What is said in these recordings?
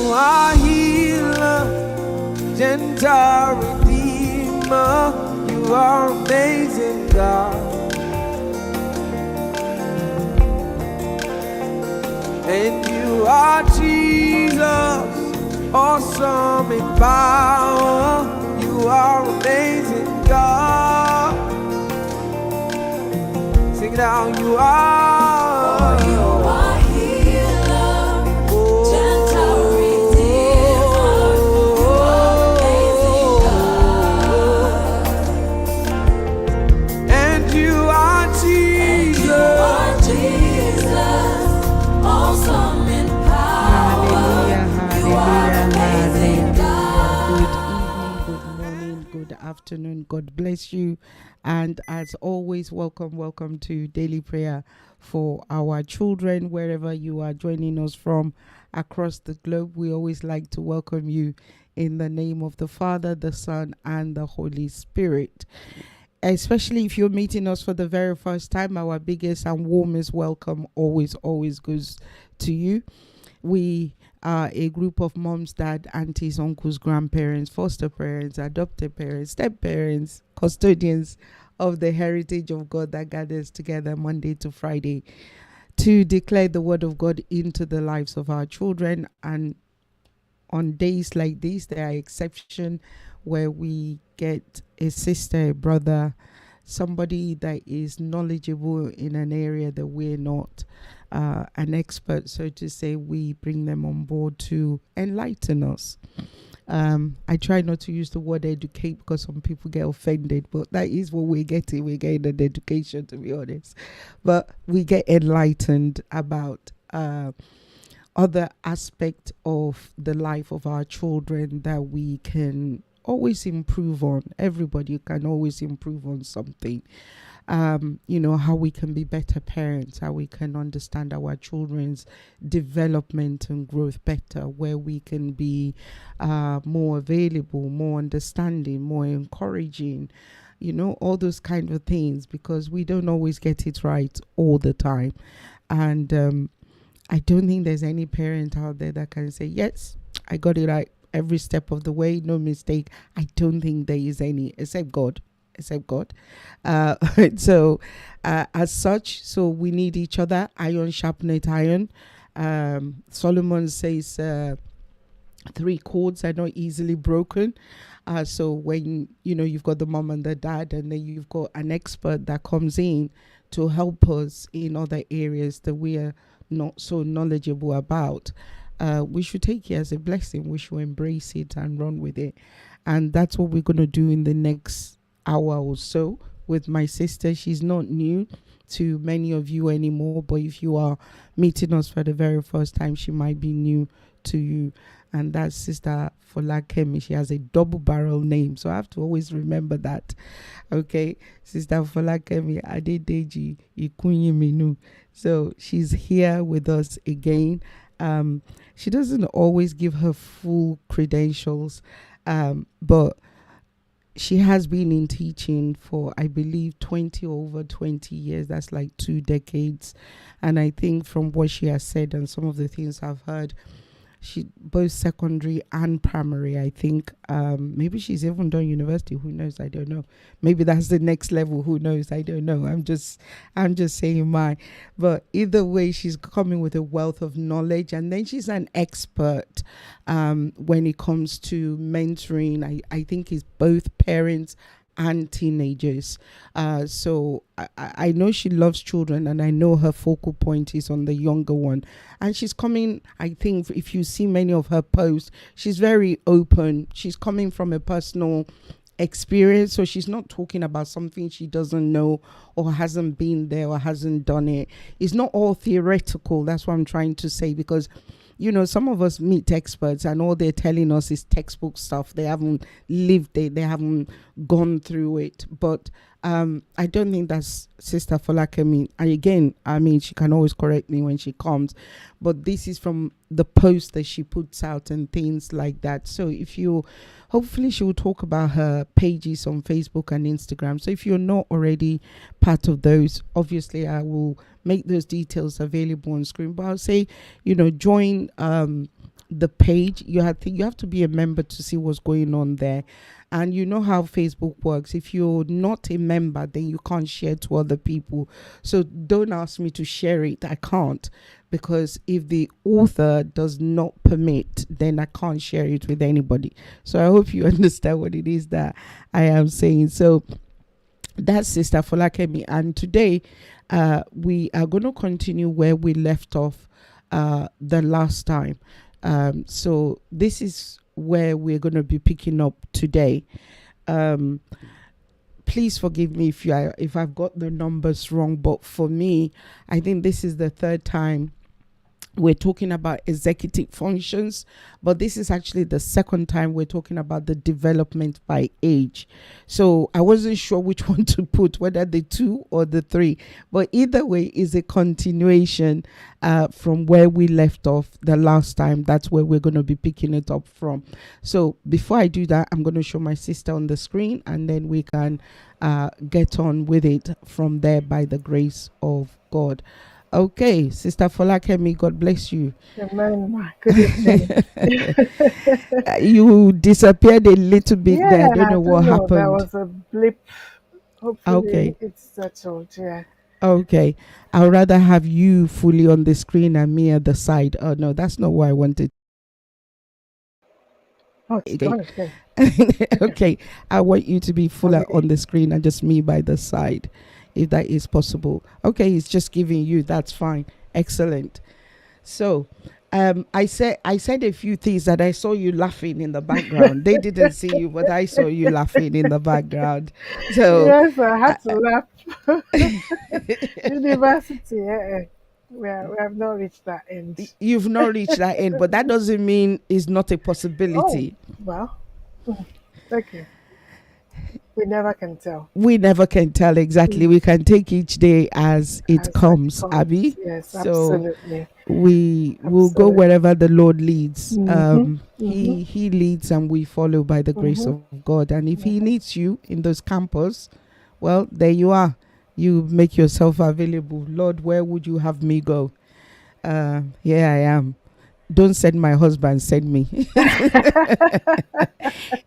are healer, gentle redeemer. You are amazing, God. And you are Jesus, awesome in power. You are amazing, God. Sing it out. You are. You are healer, gentle redeemer. You are amazing, God. And you are Jesus. You are Jesus, awesome in power. You are amazing, God. Good evening, good morning, good afternoon. God bless you. And as always, welcome to Daily Prayer for our children, wherever you are joining us from across the globe. We always like to welcome you in the name of the Father, the Son, and the Holy Spirit. Especially if you're meeting us for the very first time, our biggest and warmest welcome always goes to you. We are a group of moms, dad, aunties, uncles, grandparents, foster parents, adopted parents, step parents, custodians of the heritage of God that gathers together Monday to Friday to declare the word of God into the lives of our children. And on days like this, there are exceptions where we get a sister, a brother, somebody that is knowledgeable in an area that we're not an expert, so to say. We bring them on board to enlighten us. I try not to use the word educate because some people get offended, but that is what we're getting. We're getting an education, to be honest. But we get enlightened about other aspects of the life of our children that we can always improve on. Everybody can always improve on something. How we can be better parents, how we can understand our children's development and growth better, where we can be more available, more understanding, more encouraging, all those kind of things, because we don't always get it right all the time. And I don't think there's any parent out there that can say, yes, I got it right every step of the way, no mistake. I don't think there is any, except God. So as such, so we need each other. Iron sharpeneth iron. Solomon says 3 chords are not easily broken. So when you've got the mom and the dad, and then you've got an expert that comes in to help us in other areas that we are not so knowledgeable about, we should take it as a blessing. We should embrace it and run with it. And that's what we're going to do in the next hour or so with my sister. She's not new to many of you anymore, but if you are meeting us for the very first time, she might be new to you. And that's Sister Folakemi. She has a double barrel name, so I have to always remember that. Okay, Sister Folakemi Adedeji Ikuyinminu. So she's here with us again. She doesn't always give her full credentials, but she has been in teaching for, I believe, over 20 years. That's like 2 decades. And I think from what she has said and some of the things I've heard, she both secondary and primary, I think. Maybe she's even done university. Who knows? I don't know. Maybe that's the next level. Who knows? I don't know. I'm just saying mine. But either way, she's coming with a wealth of knowledge, and then she's an expert when it comes to mentoring. I think it's both parents and teenagers. So I know she loves children, and I know her focal point is on the younger one. And she's coming, I think, if you see many of her posts, she's very open. She's coming from a personal experience, so she's not talking about something she doesn't know or hasn't been there or hasn't done it. It's not all theoretical. That's what I'm trying to say, because some of us meet experts and all they're telling us is textbook stuff. They haven't lived it. They haven't gone through it. But I don't think that's Sister Folakemi. And again, she can always correct me when she comes. But this is from the post that she puts out and things like that. So hopefully she will talk about her pages on Facebook and Instagram. So if you're not already part of those, obviously I will make those details available on screen. But I'll say, join the page. You have to be a member to see what's going on there. And you know how Facebook works. If you're not a member, then you can't share to other people. So don't ask me to share it. I can't, because if the author does not permit, then I can't share it with anybody. So I hope you understand what it is that I am saying. So that's Sister Folakemi, and today we are going to continue where we left off the last time. So this is where we're going to be picking up today. Please forgive me if I've got the numbers wrong, but for me, I think this is the third time we're talking about executive functions, but this is actually the second time we're talking about the development by age. So I wasn't sure which one to put, whether the 2 or the 3, but either way is a continuation from where we left off the last time. That's where we're going to be picking it up from. So before I do that, I'm going to show my sister on the screen, and then we can get on with it from there by the grace of God. Okay, Sister Folakemi, God bless you. Amen. Good evening. You disappeared a little bit there. I don't know what happened. There was a blip. Hopefully Okay. it's settled. Yeah. Okay. I'd rather have you fully on the screen and me at the side. Oh, no, that's not what I wanted. Oh, it's Okay. gone again. Okay. I want you to be fuller on the screen and just me by the side, if that is possible. Okay, it's just giving you. That's fine. Excellent. So I said a few things that I saw you laughing in the background. They didn't see you, but I saw you laughing in the background. So Yes, I had to laugh. University, we have not reached that end. you've not reached that end, but that doesn't mean it's not a possibility. Oh, well, okay. We never can tell. We never can tell exactly. We can take each day as it As comes, Abby. Yes, So absolutely. we will go Absolutely. wherever the Lord leads. Mhm, He leads and we follow by the grace of God. And if he needs you in those campus, well, there you are. You make yourself available. Lord, where would you have me go? Here I am. Don't send my husband, send me.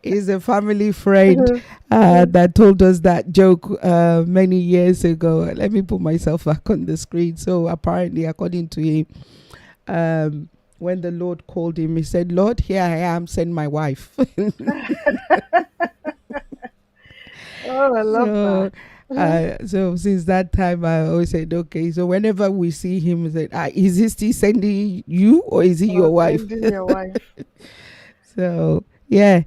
He's a family friend that told us that joke many years ago. Let me put myself back on the screen. So apparently, according to him, when the Lord called him, he said, Lord, here I am, send my wife. Oh, I love that. So since that time, I always said, okay, so whenever we see him, we said, is he still sending you or is he your wife? Sending your wife. So, yeah,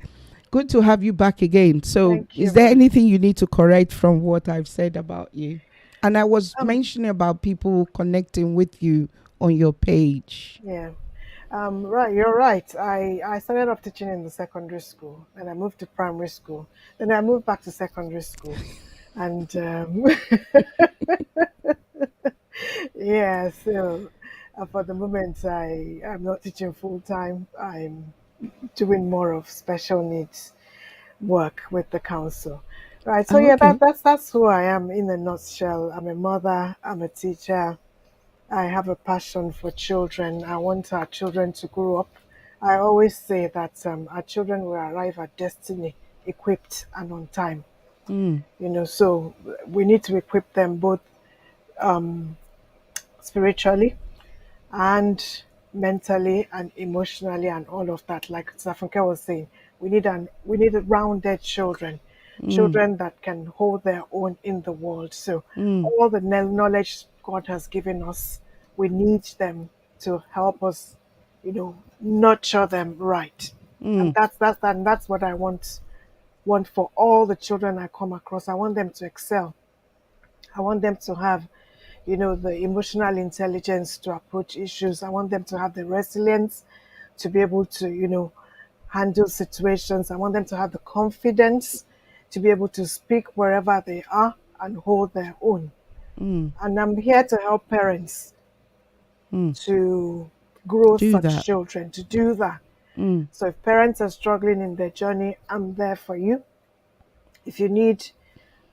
good to have you back again. So Thank you, is there ma'am. anything you need to correct from what I've said about you? And I was mentioning about people connecting with you on your page. Yeah. Right, you're right. I started off teaching in the secondary school, and I moved to primary school. Then I moved back to secondary school. And yeah, so for the moment, I'm not teaching full time. I'm doing more of special needs work with the council. Right, so yeah, Okay. that's who I am in a nutshell. I'm a mother, I'm a teacher. I have a passion for children. I want our children to grow up. I always say that our children will arrive at destiny equipped and on time. So we need to equip them both spiritually and mentally and emotionally and all of that. Like Zafunke was saying, we need rounded children, children that can hold their own in the world. So all the knowledge God has given us, we need them to help us, nurture them right. And that's what I want for all the children I come across. I want them to excel. I want them to have, the emotional intelligence to approach issues. I want them to have the resilience to be able to, handle situations. I want them to have the confidence to be able to speak wherever they are and hold their own. And I'm here to help parents to grow Do such that. children, to do that. So if parents are struggling in their journey, I'm there for you. If you need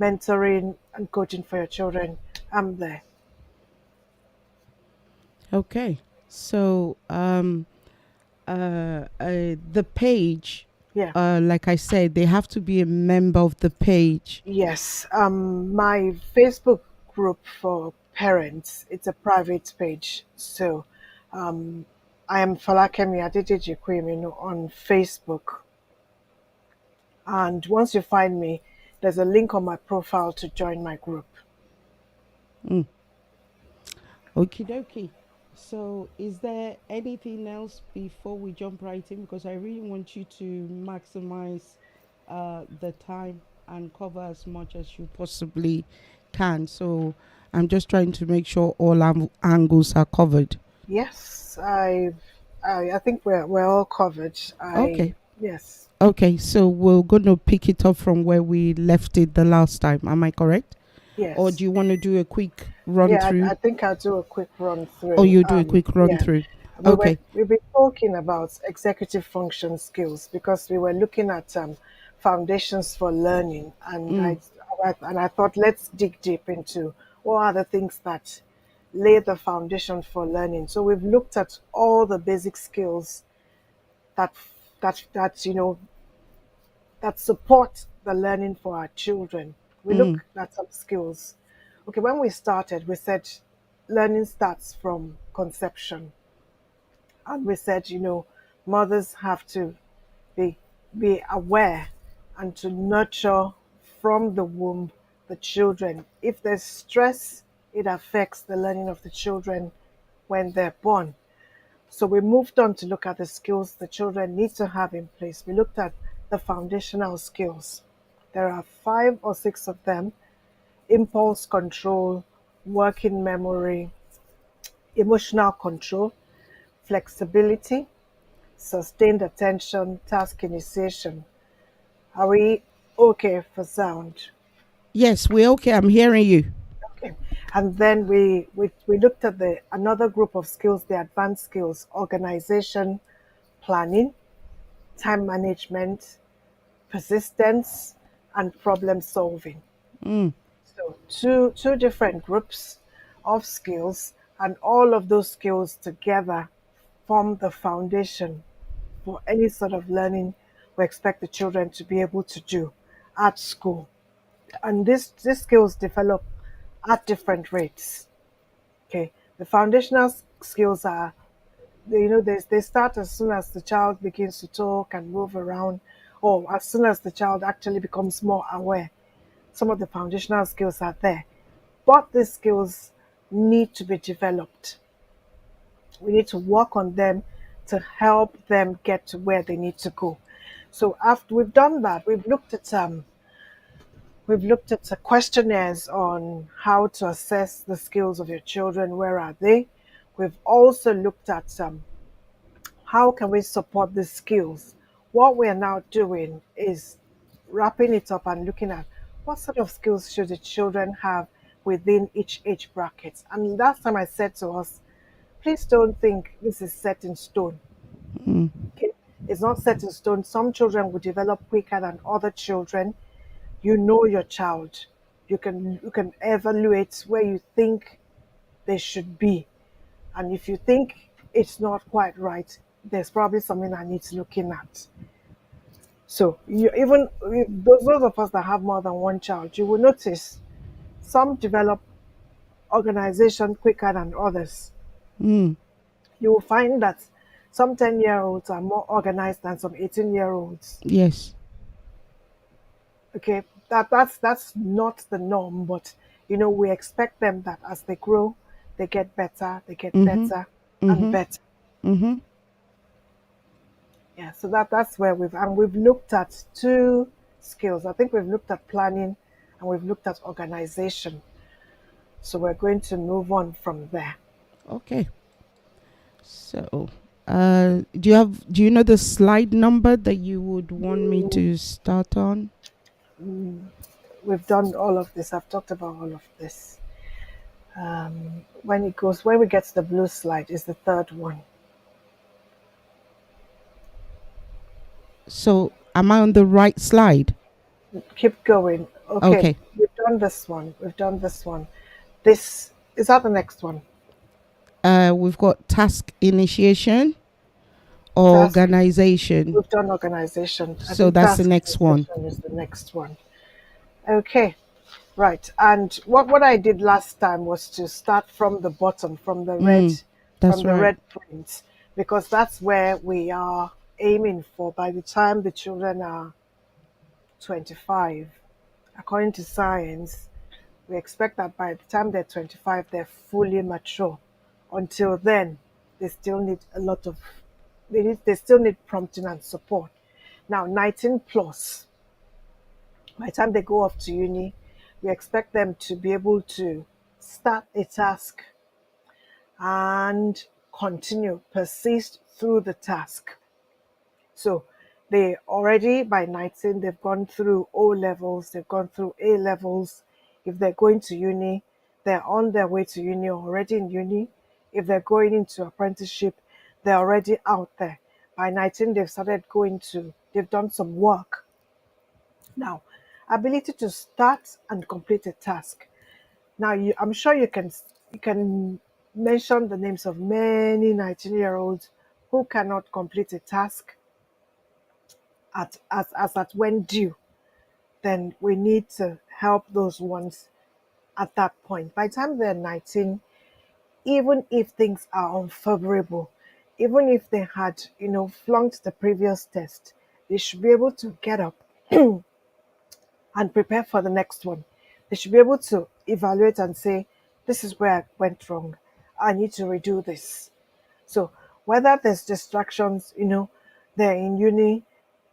mentoring and coaching for your children, I'm there. Okay. So the page, Yeah. like I said, they have to be a member of the page. Yes. My Facebook group for parents, it's a private page. So I am Folakemi Adedeji Ikuyinminu on Facebook. And once you find me, there's a link on my profile to join my group. Okie dokie. So, is there anything else before we jump right in? Because I really want you to maximize the time and cover as much as you possibly can. So, I'm just trying to make sure all angles are covered. Yes, I think we're all covered. Okay. Yes. Okay. So, we're going to pick it up from where we left it the last time. Am I correct? Or do Yes. you want to do a quick run Yeah, through? I think I'll do a quick run through. Or you do a quick run Yeah. through? Okay. We've been talking about executive function skills because we were looking at foundations for learning, and I thought let's dig deep into what are the things that lay the foundation for learning. So we've looked at all the basic skills that that that support the learning for our children. We look at some skills. Okay, when we started, we said learning starts from conception. And we said, mothers have to be, be aware and to nurture from the womb the children. If there's stress, it affects the learning of the children when they're born. So we moved on to look at the skills the children need to have in place. We looked at the foundational skills. There are 5 or 6 of them: impulse control, working memory, emotional control, flexibility, sustained attention, task initiation. Are we okay for sound? Yes, we're okay. I'm hearing you. Okay. And then we looked at the another group of skills, the advanced skills: organization, planning, time management, persistence, and problem solving. So two different groups of skills, and all of those skills together form the foundation for any sort of learning we expect the children to be able to do at school. And these skills develop at different rates. Okay, the foundational skills are, they start as soon as the child begins to talk and move around, or as soon as the child actually becomes more aware. Some of the foundational skills are there, but these skills need to be developed. We need to work on them to help them get to where they need to go. So after we've done that, we've looked at questionnaires on how to assess the skills of your children. Where are they? We've also looked at how can we support the skills. What we are now doing is wrapping it up and looking at what sort of skills should the children have within each age bracket. And last time I said to us, please don't think this is set in stone. Okay? It's not set in stone. Some children will develop quicker than other children. You know your child. You can evaluate where you think they should be. And if you think it's not quite right, there's probably something that needs looking at. So even those of us that have more than one child, you will notice some develop organization quicker than others. You will find that some 10-year-olds are more organized than some 18-year-olds. Yes. Okay, that's not the norm, but we expect them that as they grow, they get better, better and better. Yeah, so that's where we've looked at 2 skills. I think we've looked at planning and we've looked at organization. So we're going to move on from there. Okay. So, do you know the slide number that you would want me to start on? We've done all of this. I've talked about all of this. When we get to the blue slide is the 3rd one. So, am I on the right slide? Keep going. Okay. We've done this one. This is that the next one? We've got task initiation, Organization. We've done organization. I So think that's the task next one. initiation is the next one. Okay, right. And what I did last time was to start from the bottom, That's from the right. red print, because that's where we are aiming for by the time the children are 25. According to science, we expect that by the time they're 25, they're fully mature. Until then, they still need a lot of they still need prompting and support. Now, 19 plus, by the time they go off to uni, we expect them to be able to start a task and continue, persist through the task. So they already by 19, they've gone through O levels, they've gone through A levels. If they're going to uni, they're on their way to uni, already in uni. If they're going into apprenticeship, they're already out there. By 19, they've done some work. Now, ability to start and complete a task. Now, I'm sure you can mention the names of many 19-year-olds who cannot complete a task as at when due. Then we need to help those ones at that point. By the time they're 19, even if things are unfavorable, even if they had, flunked the previous test, they should be able to get up and prepare for the next one. They should be able to evaluate and say, this is where I went wrong. I need to redo this. So whether there's distractions, they're in uni,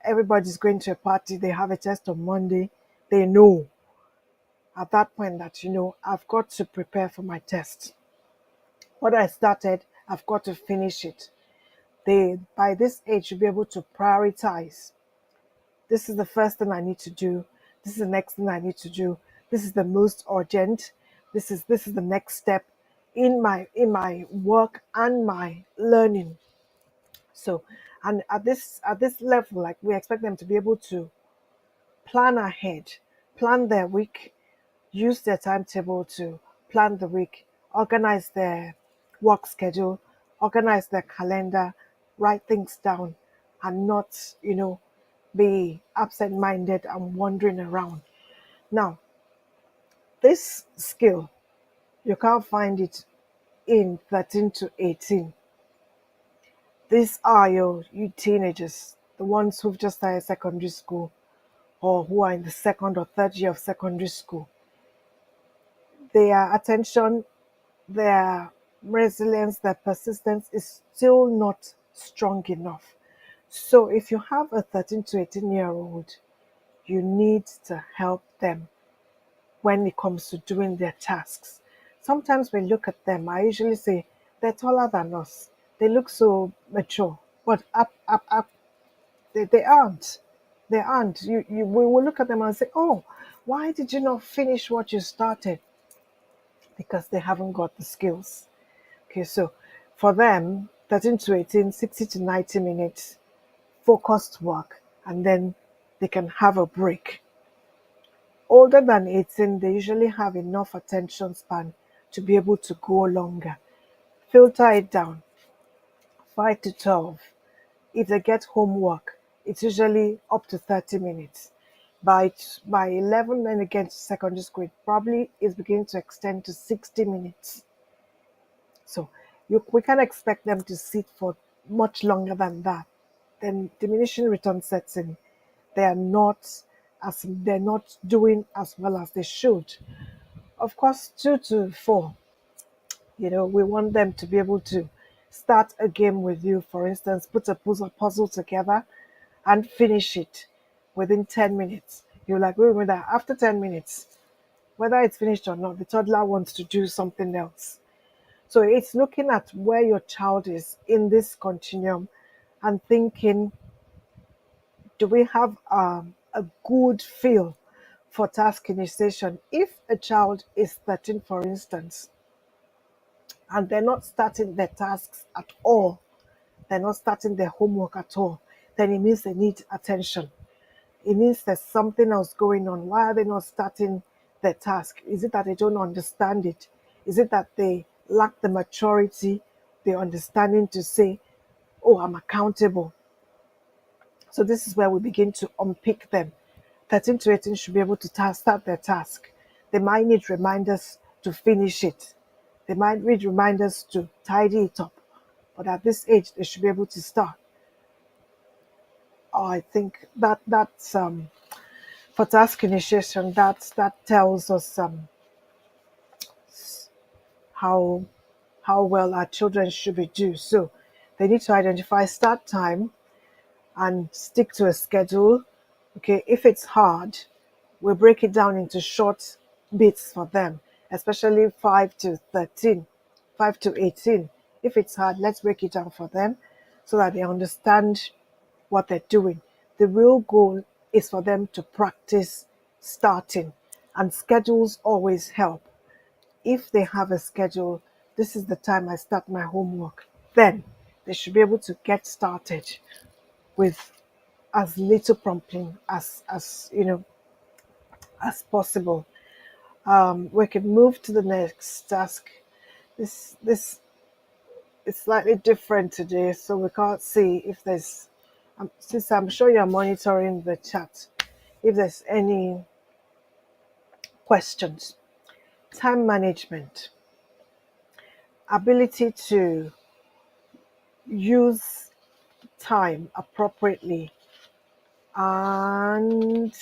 everybody's going to a party, they have a test on Monday, they know at that point that, I've got to prepare for my test. What I started, I've got to finish it. They, by this age, should be able to prioritize. This is the first thing I need to do. This is the next thing I need to do. This is the most urgent. This is the next step in my work and my learning. So, and at this level, like, we expect them to be able to plan ahead, plan their week, use their timetable to plan the week, organize their work schedule, organize their calendar, write things down, and not, be absent-minded and wandering around. Now, this skill, you can't find it in 13 to 18. These are you teenagers, the ones who've just started secondary school or who are in the second or third year of secondary school. Their attention, their resilience, their persistence is still not strong enough. So if you have a 13 to 18-year-old, you need to help them when it comes to doing their tasks. Sometimes we look at them, I usually say, they're taller than us. They look so mature, but up, they aren't. They aren't. We will look at them and say, oh, why did you not finish what you started? Because they haven't got the skills. Okay, so for them, 13 to 18, 60 to 90 minutes, focused work, and then they can have a break. Older than 18, they usually have enough attention span to be able to go longer. Filter it down, 5 to 12. If they get homework, it's usually up to 30 minutes. By 11, when they get to secondary school, it probably is beginning to extend to 60 minutes. So we can't expect them to sit for much longer than that. Then diminishing return sets in. They're not doing as well as they should. Of course, 2 to 4, we want them to be able to start a game with you. For instance, put a puzzle together and finish it within 10 minutes. You'll agree with that. After 10 minutes, whether it's finished or not, the toddler wants to do something else. So it's looking at where your child is in this continuum and thinking, do we have a good feel for task initiation? If a child is 13, for instance, and they're not starting their tasks at all, they're not starting their homework at all, then it means they need attention. It means there's something else going on. Why are they not starting their task? Is it that they don't understand it? Is it that they lack the maturity, the understanding to say, oh, I'm accountable. So this is where we begin to unpick them. 13 to 18 should be able to start their task. They might need reminders to finish it. They might need reminders to tidy it up. But at this age, they should be able to start. I think that's for task initiation. That tells us how well our children should be due. So they need to identify start time and stick to a schedule. Okay, if it's hard, we'll break it down into short bits for them, especially 5 to 13, 5 to 18. If it's hard, let's break it down for them so that they understand what they're doing. The real goal is for them to practice starting, and schedules always help. If they have a schedule, this is the time I start my homework, then they should be able to get started with as little prompting as as possible. We can move to the next task. This is slightly different today, so we can't see if there's since I'm sure you're monitoring the chat, if there's any questions. Time management, ability to use time appropriately, and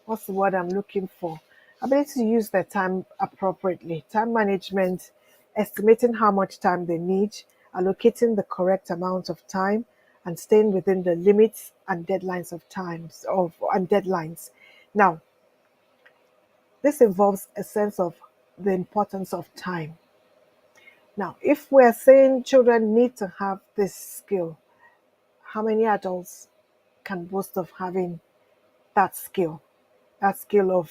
what's the word I'm looking for? Ability to use their time appropriately. Time management, estimating how much time they need, allocating the correct amount of time, and staying within the limits and deadlines of times and deadlines. Now, this involves a sense of the importance of time. Now, if we're saying children need to have this skill, how many adults can boast of having that skill? That skill of,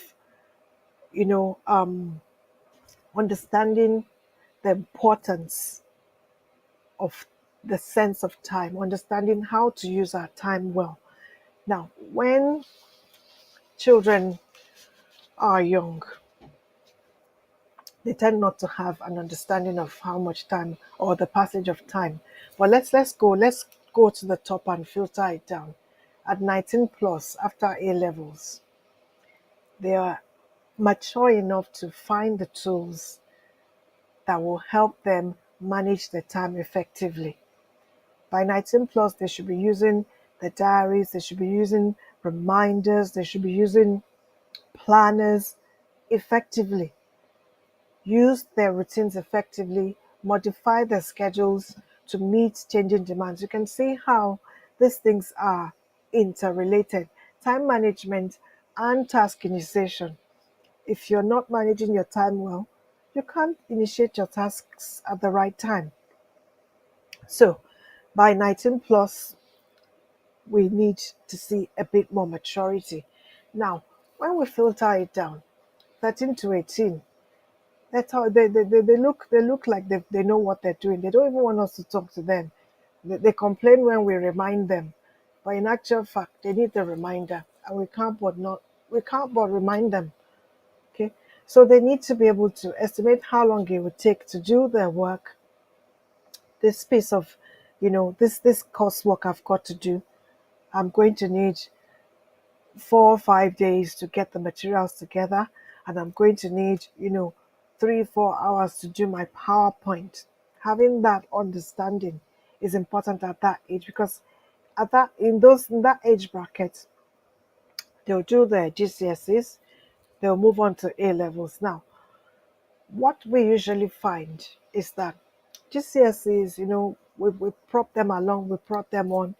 understanding the importance of the sense of time, understanding how to use our time well. Now, when children are young, they tend not to have an understanding of how much time or the passage of time. But let's go to the top and filter it down. At 19 plus, after A levels, they are mature enough to find the tools that will help them manage their time effectively. By 19 plus, they should be using the diaries, they should be using reminders, they should be using planners effectively. Use their routines effectively, modify their schedules to meet changing demands. You can see how these things are interrelated. Time management and task initiation. If you're not managing your time well, you can't initiate your tasks at the right time. So by 19 plus, we need to see a bit more maturity. Now, when we filter it down, 13 to 18, that's how they look like they know what they're doing. They don't even want us to talk to them. They complain when we remind them, but in actual fact, they need the reminder, and we can't but remind them. Okay, so they need to be able to estimate how long it would take to do their work. This piece of, this coursework I've got to do, I'm going to need 4 or 5 days to get the materials together, and I'm going to need 3-4 hours to do my PowerPoint. Having that understanding is important at that age, because in that age bracket, they'll do their GCSEs, they'll move on to A levels. Now, what we usually find is that GCSEs, we prop them along, we prop them on.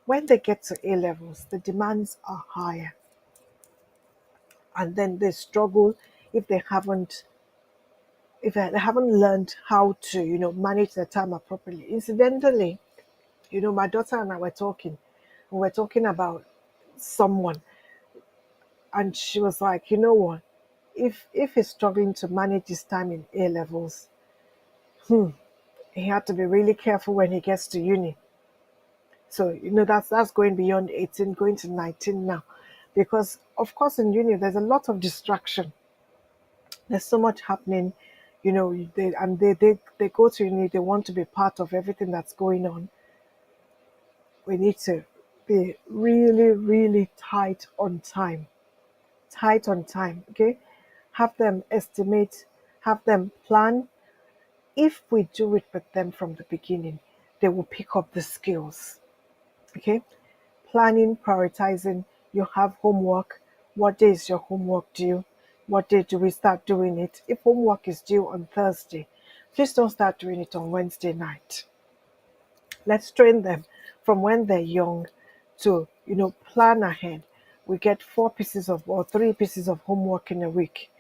When they get to A levels, the demands are higher, and then they struggle if they haven't learned how to manage their time appropriately. Incidentally, my daughter and I were talking, and we're talking about someone, and she was like, you know what, if he's struggling to manage his time in A levels, he had to be really careful when he gets to uni. So that's going beyond 18, going to 19 now, because of course in uni there's a lot of distraction. There's so much happening, they go to uni, they want to be part of everything that's going on. we need to be really, really tight on time. Tight on time, okay? Have them estimate, have them plan. If we do it with them from the beginning, they will pick up the skills, okay? Planning, prioritizing, you have homework. What day is your homework due? What day do we start doing it? If homework is due on Thursday, please don't start doing it on Wednesday night. Let's train them from when they're young to, plan ahead. We get 4 pieces of or 3 pieces of homework in a week.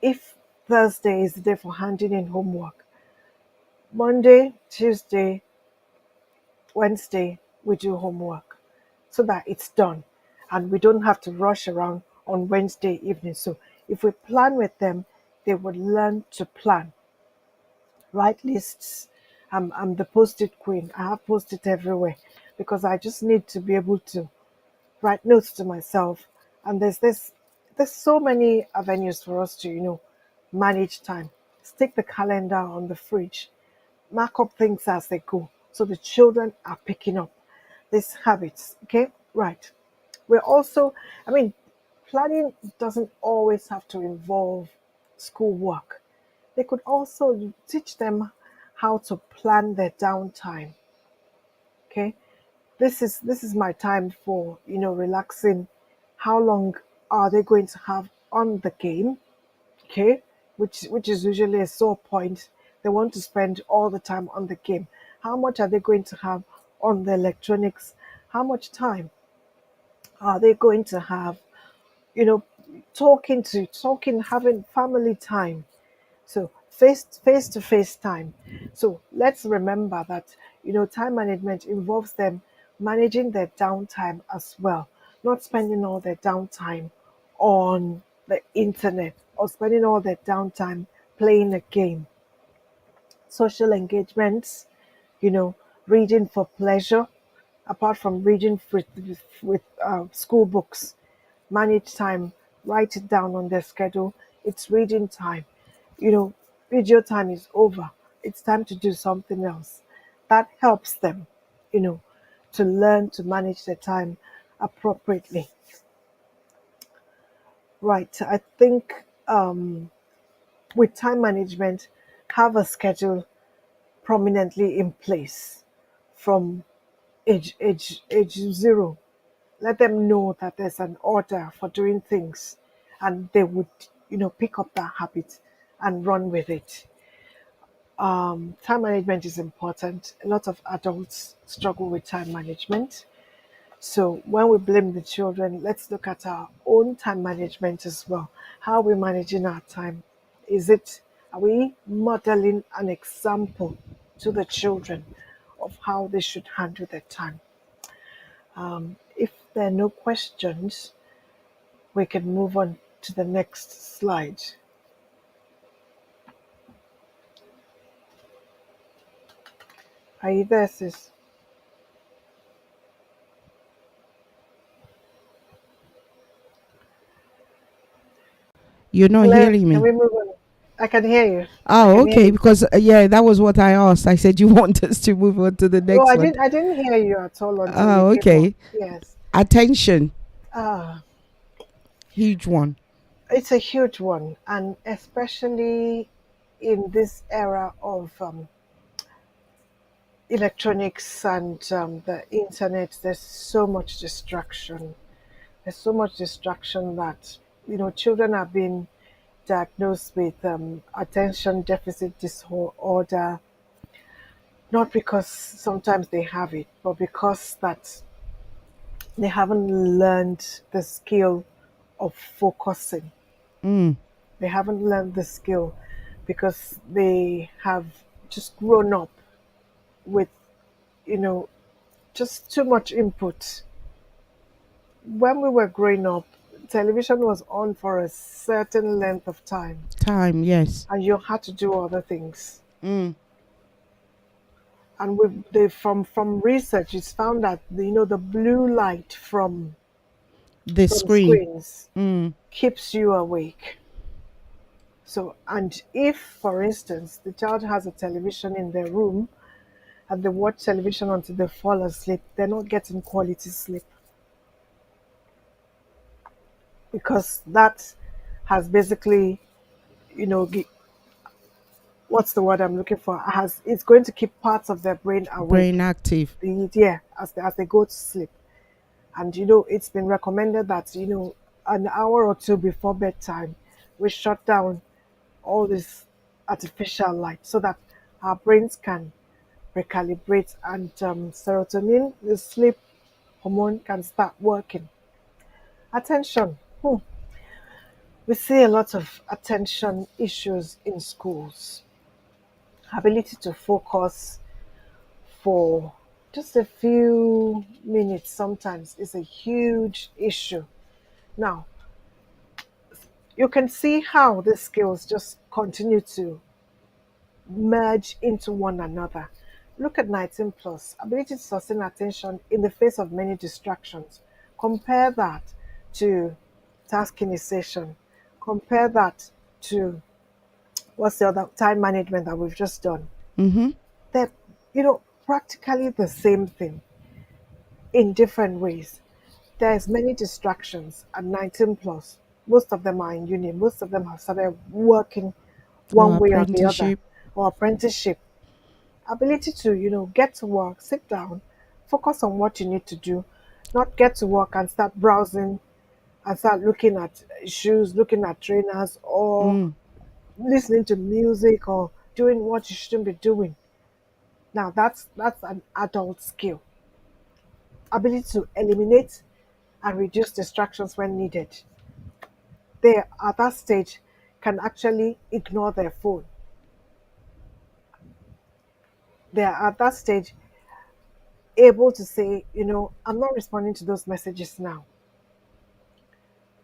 If Thursday is the day for handing in homework, Monday, Tuesday, Wednesday, we do homework so that it's done and we don't have to rush around on Wednesday evening. So if we plan with them, they would learn to plan. Write lists. I'm the post-it queen. I have post-it everywhere because I just need to be able to write notes to myself. And there's so many avenues for us to, manage time. Stick the calendar on the fridge. Mark up things as they go. So the children are picking up these habits. Okay, right. We're also, planning doesn't always have to involve schoolwork. They could also teach them how to plan their downtime. Okay, this is my time for relaxing. How long are they going to have on the game? Okay, which is usually a sore point. They want to spend all the time on the game. How much are they going to have on the electronics? How much time are they going to have? You know, talking, having family time. So face to face time. So let's remember that time management involves them managing their downtime as well, not spending all their downtime on the internet or spending all their downtime playing a game. Social engagements, you know, reading for pleasure, apart from reading with school books. Manage time, write it down on their schedule. It's reading time. Video time is over. It's time to do something else. That helps them, you know, to learn to manage their time appropriately. Right. I think with time management, have a schedule prominently in place from age zero. Let them know that there's an order for doing things, and they would pick up that habit and run with it. Time management is important. A lot of adults struggle with time management. So when we blame the children, let's look at our own time management as well. How are we managing our time? Are we modeling an example to the children of how they should handle their time? If there are no questions, we can move on to the next slide. Are you there, sis? You're not Hello, hearing can me. we move on? I can hear you. I Oh, can hear okay. you. Because yeah, that was what I asked. I said you want us to move on to the Oh, next one. I didn't hear you at all until you Oh, came on. okay. Yes. Attention, Ah, huge one. it's a huge one, and especially in this era of electronics and the internet, there's so much distraction. There's so much distraction that children are being diagnosed with attention deficit disorder, not because sometimes they have it, but because that they haven't learned the skill of focusing. Mm. They haven't learned the skill because they have just grown up with, you know, just too much input. When we were growing up, television was on for a certain length of time Time, yes. and you had to do other things. Mm. And from research, it's found that the blue light The from screen. screens Mm. keeps you awake. So, and if, for instance, the child has a television in their room, and they watch television until they fall asleep, they're not getting quality sleep, because that has basically, you know, what's the word I'm looking for? Has It's going to keep parts of their brain Brain awake. active. Yeah, as they go to sleep. And it's been recommended that an hour or two before bedtime, we shut down all this artificial light so that our brains can recalibrate, and serotonin, the sleep hormone, can start working. Attention. We see a lot of attention issues in schools. Ability to focus for just a few minutes sometimes is a huge issue. Now, you can see how the skills just continue to merge into one another. Look at 19 plus, ability to sustain attention in the face of many distractions. Compare that to task initiation. Compare that to what's the other time management that we've just done. Mm-hmm. They're, practically the same thing in different ways. There's many distractions at 19 plus. Most of them are in uni. Most of them have started working Or one way or the other, apprenticeship. or apprenticeship. Ability to, get to work, sit down, focus on what you need to do, not get to work and start browsing and start looking at shoes, looking at trainers, or Mm, listening to music, or doing what you shouldn't be doing. Now that's an adult skill. Ability to eliminate and reduce distractions when needed. They, at that stage, can actually ignore their phone. They are at that stage able to say, I'm not responding to those messages now.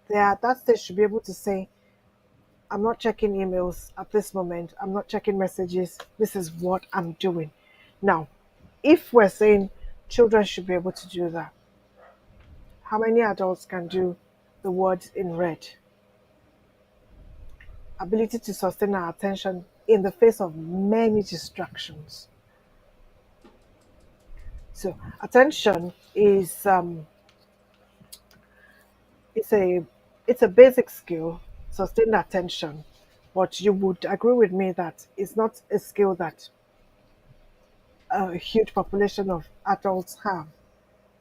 They are at that stage should be able to say, I'm not checking emails at this moment. I'm not checking messages. This is what I'm doing. Now, if we're saying children should be able to do that, how many adults can do the words in red? Ability to sustain our attention in the face of many distractions. So attention is it's a it's a basic skill, sustained attention. But you would agree with me that it's not a skill that a huge population of adults have,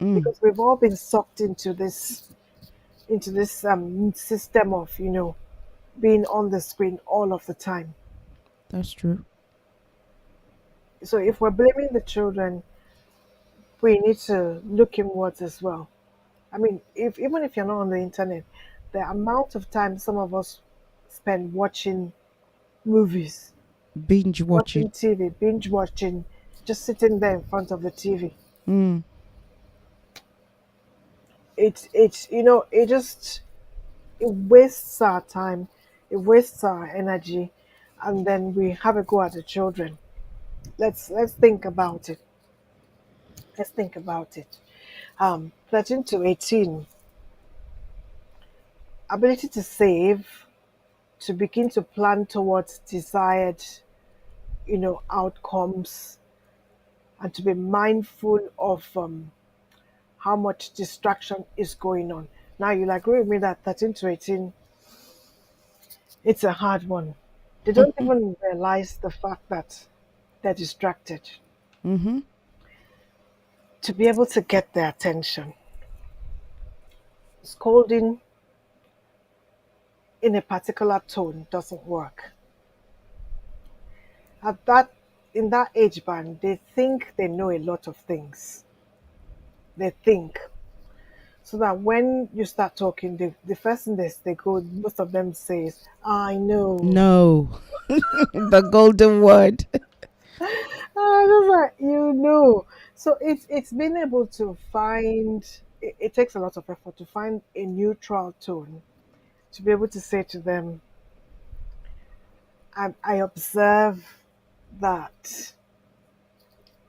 mm, because we've all been sucked into this system of being on the screen all of the time. that's true. So if we're blaming the children, we need to look inwards as well. I mean, if even if you're not on the internet, the amount of time some of us spend watching movies, Binge watching watching. TV, binge watching, just sitting there in front of the TV. Mm, It wastes our time, it wastes our energy, and then we have a go at the children. Let's think about it. Let's think about it. 13 to 18, ability to save, to begin to plan towards desired, outcomes, and to be mindful of how much distraction is going on. Now, you'll agree with me that 13 to 18, it's a hard one. They don't even realize the fact that they're distracted. mm-hmm. To be able to get their attention, scolding in a particular tone doesn't work. At that In that age band, they think they know a lot of things. They think. So that when you start talking, the first thing most of them say is, I know. No. The golden word. Just like, So it's being able to find, it takes a lot of effort to find a neutral tone, to be able to say to them, I observe that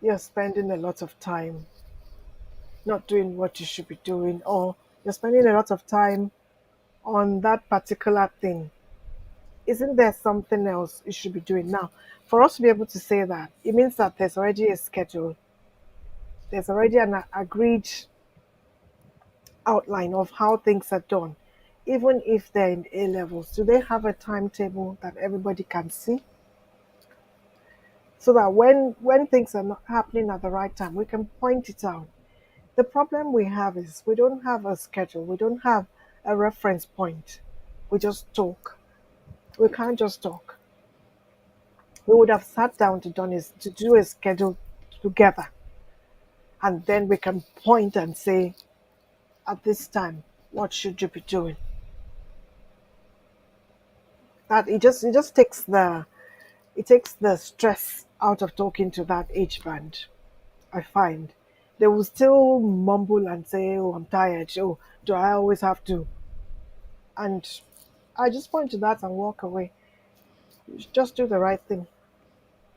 you're spending a lot of time not doing what you should be doing, or you're spending a lot of time on that particular thing. isn't there something else you should be doing now? For us to be able to say that, it means that there's already a schedule. There's already an agreed outline of how things are done. Even if they're in A levels, do they have a timetable that everybody can see? So that when things are not happening at the right time, we can point it out. The problem we have is we don't have a schedule. We don't have a reference point. We just talk. We can't just talk. We would have sat down to do a schedule together, and then we can point and say, at this time, what should you be doing? That it just takes the stress out of talking to that age band. I find they will still mumble and say, "Oh, I'm tired. Oh, do I always have to?" And I just point to that and walk away. You should just do the right thing.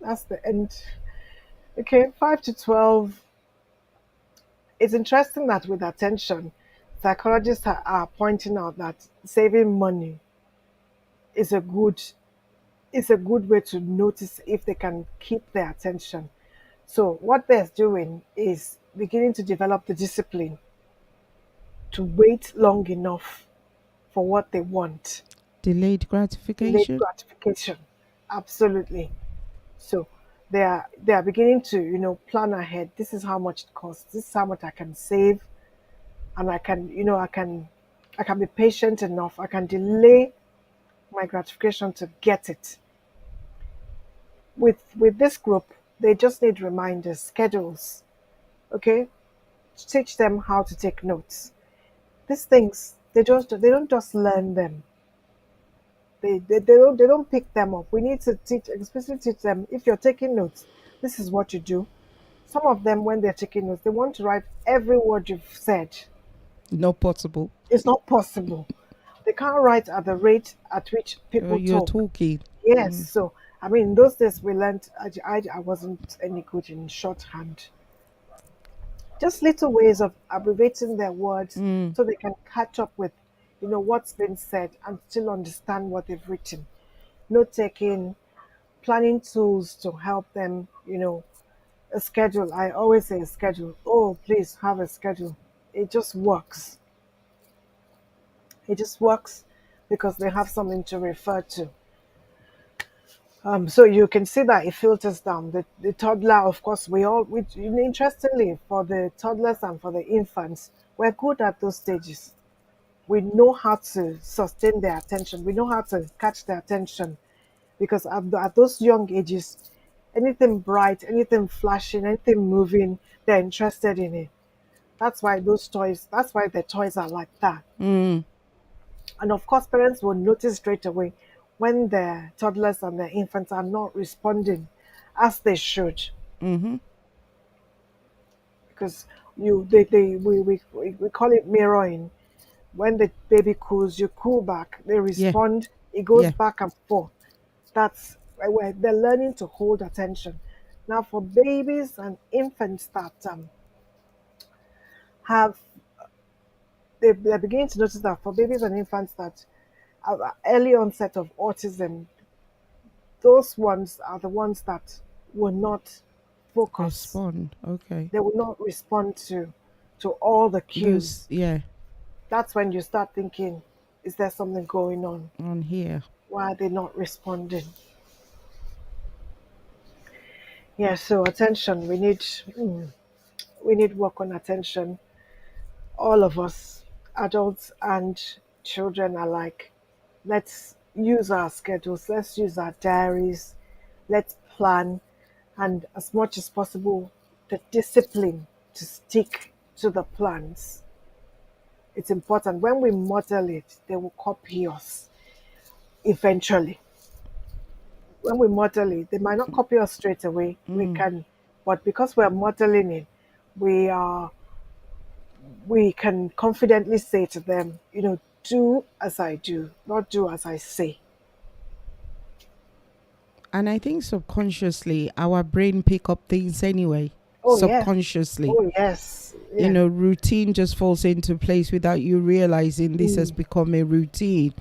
That's the end. Okay, 5 to 12. It's interesting that with attention, psychologists are pointing out that saving money is a good way to notice if they can keep their attention. So what they're doing is beginning to develop the discipline to wait long enough for what they want. Delayed Delayed gratification. gratification. Absolutely. So they are beginning to, plan ahead. This is how much it costs. This is how much I can save, and I can, I can be patient enough. I can delay my gratification to get it. With this group, they just need reminders, schedules. Okay, teach them how to take notes. These things they don't just learn them. They don't pick them up. We need to teach, especially teach them. If you're taking notes, this is what you do. Some of them, when they're taking notes, they want to write every word you've said. Not possible. It's not possible. They can't write at the rate at which people You're talk. talking. Yes, so I mean, in those days we learned. I wasn't any good in shorthand. Just little ways of abbreviating their words so they can catch up with, what's been said and still understand what they've written. Note taking, planning tools to help them. A schedule. I always say a schedule. Oh, please have a schedule. It just works. It just works because they have something to refer to. So you can see that it filters down. The toddler, of course, interestingly, for the toddlers and for the infants, we're good at those stages. We know how to sustain their attention. We know how to catch their attention because at those young ages, anything bright, anything flashing, anything moving, they're interested in it. That's why the toys are like that. And of course, parents will notice straight away when their toddlers and their infants are not responding as they should. Because we call it mirroring. When the baby cools, you cool back. They Yeah. respond. It goes Yeah. back and forth. That's where they're learning to hold attention. Now, for babies and infants that have, they're beginning to notice that for babies and infants that have early onset of autism, those ones are the ones that will not focus. Respond. Okay. They will not respond to all the cues. Yeah. That's when you start thinking, is there something going on? On here. Why are they not responding? Yeah, so attention. We need work on attention. All of us, adults and children alike. Let's use our schedules. Let's use our diaries. Let's plan, and as much as possible, the discipline to stick to the plans. It's important. When we model it, they will copy us eventually. When we model it, they might not copy us straight away. We can, but because we're modeling it, we are we can confidently say to them, do as I do, not do as I say. And I think subconsciously our brain pick up things anyway. Oh yes. Subconsciously. Oh yes. Yeah. Routine just falls into place without you realizing this has become a routine.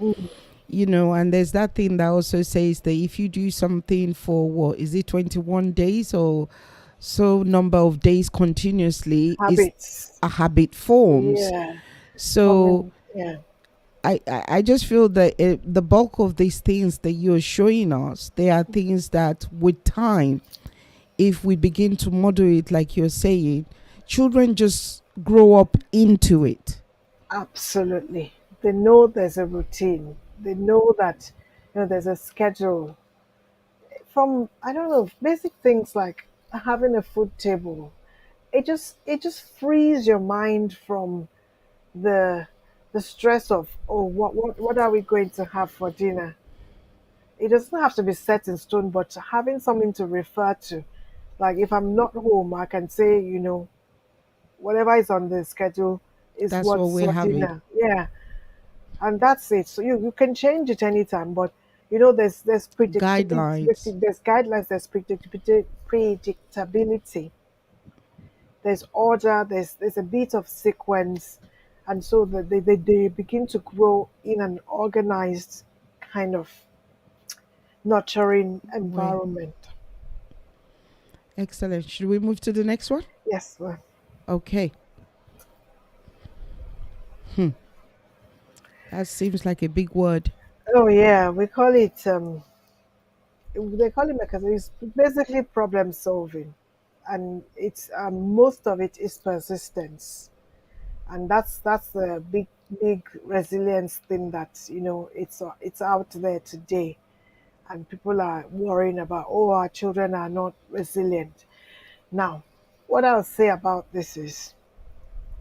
And there's that thing that also says that if you do something for what is it, 21 days or so number of days continuously, is Habits. a habit forms. Yeah. So Common. Yeah. I just feel that the bulk of these things that you're showing us, they are things that with time, if we begin to model it like you're saying, children just grow up into it. Absolutely. They know there's a routine. They know that there's a schedule. From, I don't know, basic things like having a food table. It just frees your mind from the the stress of, oh, what are we going to have for dinner. It doesn't have to be set in stone, but having something to refer to. Like if I'm not home, I can say, whatever is on the schedule is That's what what's we're for having. dinner. Yeah, and that's it. So you can change it anytime, but there's Guidelines. there's guidelines, there's predictability, there's order, there's a bit of sequence, and so they begin to grow in an organized kind of nurturing Way. environment. Excellent. Should we move to the next one? Yes. Well, Okay. That seems like a big word. oh yeah, we call it they call it because it's basically problem solving, and it's most of it is persistence, and that's the big resilience thing that it's out there today, and people are worrying about, oh, our children are not resilient. Now, what I'll say about this is,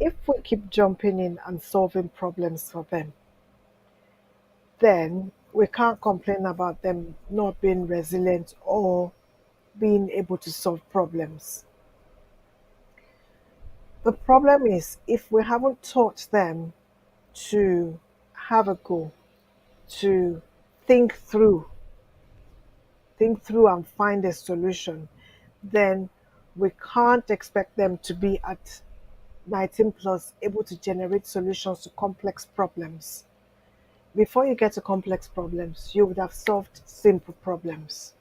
if we keep jumping in and solving problems for them, then we can't complain about them not being resilient or being able to solve problems. The problem is if we haven't taught them to have a goal, to think through, think through and find a solution, then we can't expect them to be at 19 plus able to generate solutions to complex problems. Before you get to complex problems, you would have solved simple problems.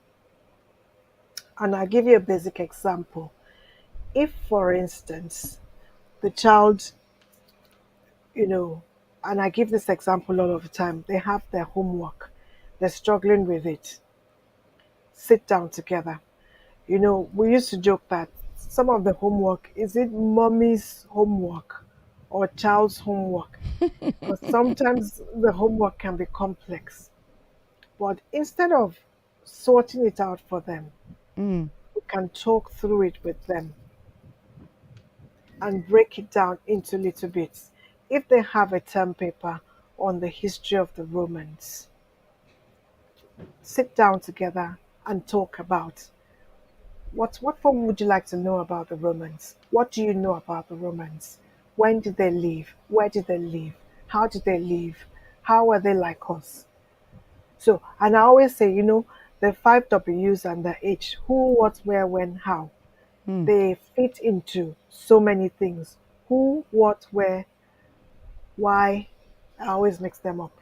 And I'll give you a basic example. If, for instance, the child, you know, and I give this example all of the time, they have their homework, they're struggling with it, sit down together. We used to joke that some of the homework, is it mommy's homework or child's homework? Because sometimes the homework can be complex. But instead of sorting it out for them, Mm. we can talk through it with them and break it down into little bits. If they have a term paper on the history of the Romans, sit down together and talk about what form would you like to know about the Romans? What do you know about the Romans? When did they live? Where did they live? How did they live? How were they like us? So, and I always say, the five W's and the H: who, what, where, when, how. Mm. They fit into so many things. Who, what, where, why. I always mix them up.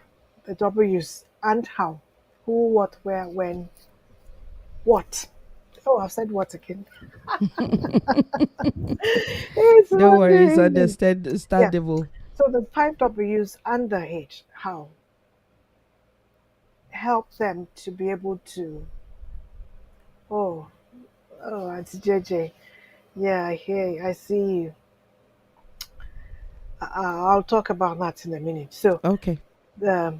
The W's and how. Who, what, where, when, what. Oh, I've said what again. It's No worries, Monday evening. Yeah. understandable. So the five W's and the H, how, help them to be able to. Oh, oh, Auntie JJ. Yeah, I hear you. I see you. I'll talk about that in a minute. So, Okay. the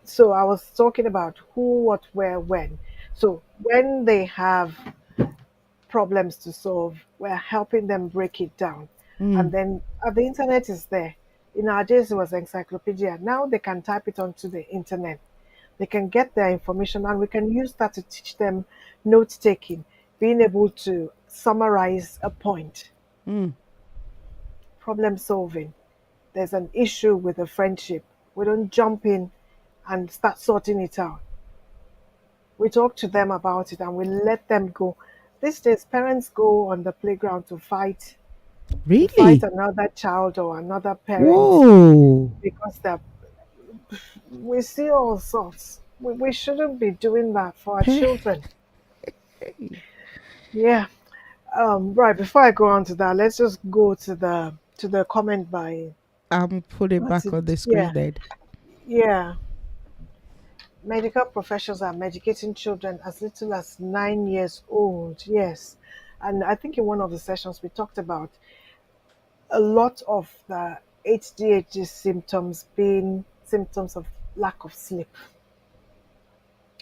so I was talking about who, what, where, when. So when they have problems to solve, we're helping them break it down. And Mm. then the internet is there. In our days, it was encyclopedia. Now they can type it onto the internet. They can get their information, and we can use that to teach them note taking, being able to summarize a point, Mm. problem solving. There's an issue with a friendship. We don't jump in and start sorting it out. We talk to them about it and we let them go. These days, parents go on the playground to fight Really? another child or another parent Whoa. because they're we see all sorts. We shouldn't be doing that for our children. Yeah. Right. Before I go on to that, let's just go to the comment by Put it what's back it? on the Yeah. screen then. Yeah. Medical professionals are medicating children as little as 9 years old. Yes. And I think in one of the sessions we talked about a lot of the ADHD symptoms being symptoms of lack of sleep.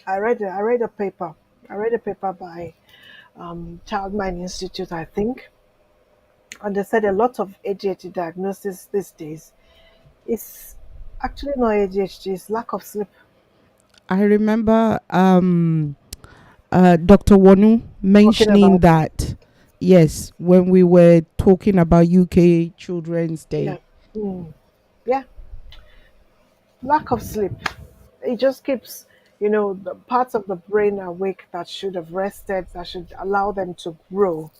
I read a paper. I read a paper by Child Mind Institute, I think, and they said a lot of ADHD diagnosis these days is actually not ADHD, it's lack of sleep. I remember Dr. Wanu Talking mentioning about it. that, yes, when we were talking about UK Children's Yeah. Day. Mm. Yeah. Lack of sleep. It just keeps, the parts of the brain awake that should have rested, that should allow them to grow,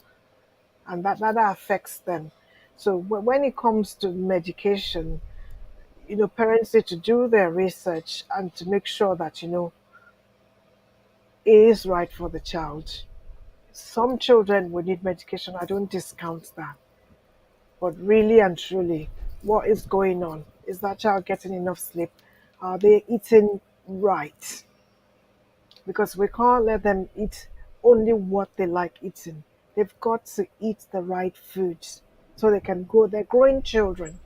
and that affects them. So when it comes to medication, parents need to do their research and to make sure that, it is right for the child. Some children will need medication. I don't discount that. But really and truly, what is going on? Is that child getting enough sleep? Are they eating right? Because we can't let them eat only what they like eating. They've got to eat the right foods so they can grow. They're growing children.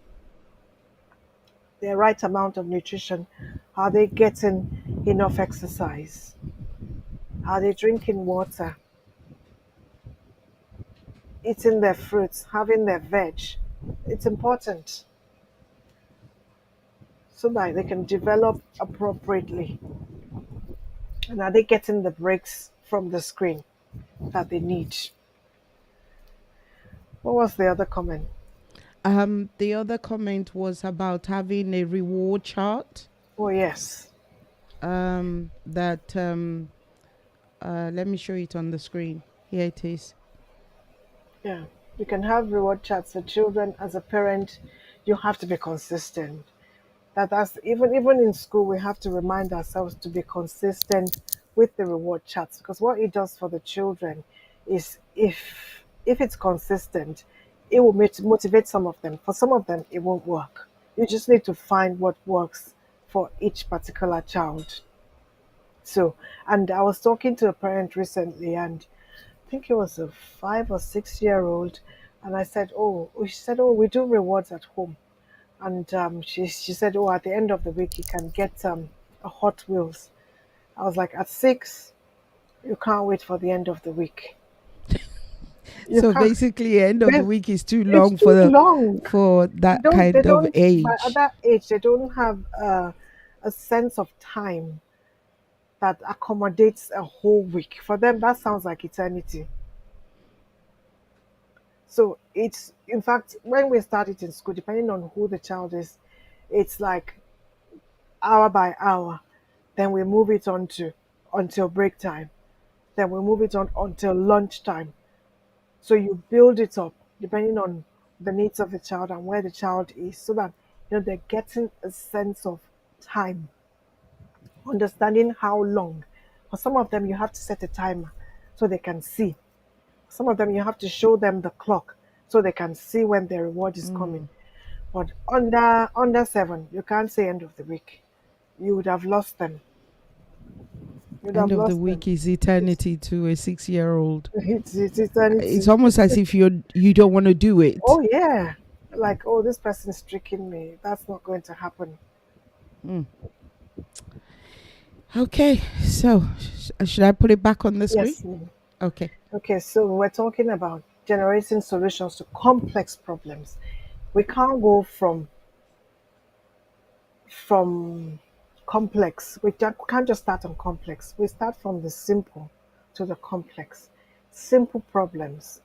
The right amount of nutrition. Are they getting enough exercise? Are they drinking water? Eating their fruits, having their veg? It's important so that they can develop appropriately. And are they getting the breaks from the screen that they need? What was the other comment? The other comment was about having a reward chart. Oh, yes. That let me show it on the screen. Here it is. Yeah. You can have reward charts for children. As a parent, you have to be consistent. That's even in school, we have to remind ourselves to be consistent with the reward charts, because what it does for the children is if it's consistent, it will motivate some of them. For some of them, it won't work. You just need to find what works for each particular child. So, and I was talking to a parent recently, and I think it was a 5 or 6 year old, and I said, "Oh," she said, "Oh, we do rewards at home." And she said, "Oh, at the end of the week, you can get a Hot Wheels." I was like, "At 6, you can't wait for the end of the week. You So can't. basically, end of the There's, week is too it's long too long. for They that don't. They kind of don't. At age. that age, they don't have a sense of time that accommodates a whole week. For them, that sounds like eternity. So it's, in fact, when we start it in school, depending on who the child is, it's like hour by hour. Then we move it on to until break time. Then we move it on until lunchtime. So you build it up depending on the needs of the child and where the child is, so that they're getting a sense of time, understanding how long. For some of them, you have to set a timer so they can see. Some of them, you have to show them the clock so they can see when their reward is coming. But under 7, you can't say end of the week. You would have lost them. You'd End have of the lost them. week is eternity to a 6-year-old. It's It's eternity. almost as if you don't want to do it. Oh yeah, like, oh, this person's tricking me. That's not going to happen. Okay, so should I put it back on the screen? Yes. Ma'am. Okay. Okay, so we're talking about generating solutions to complex problems. We can't go from complex. We can't just start on complex. We start from the simple to the complex. Simple problems.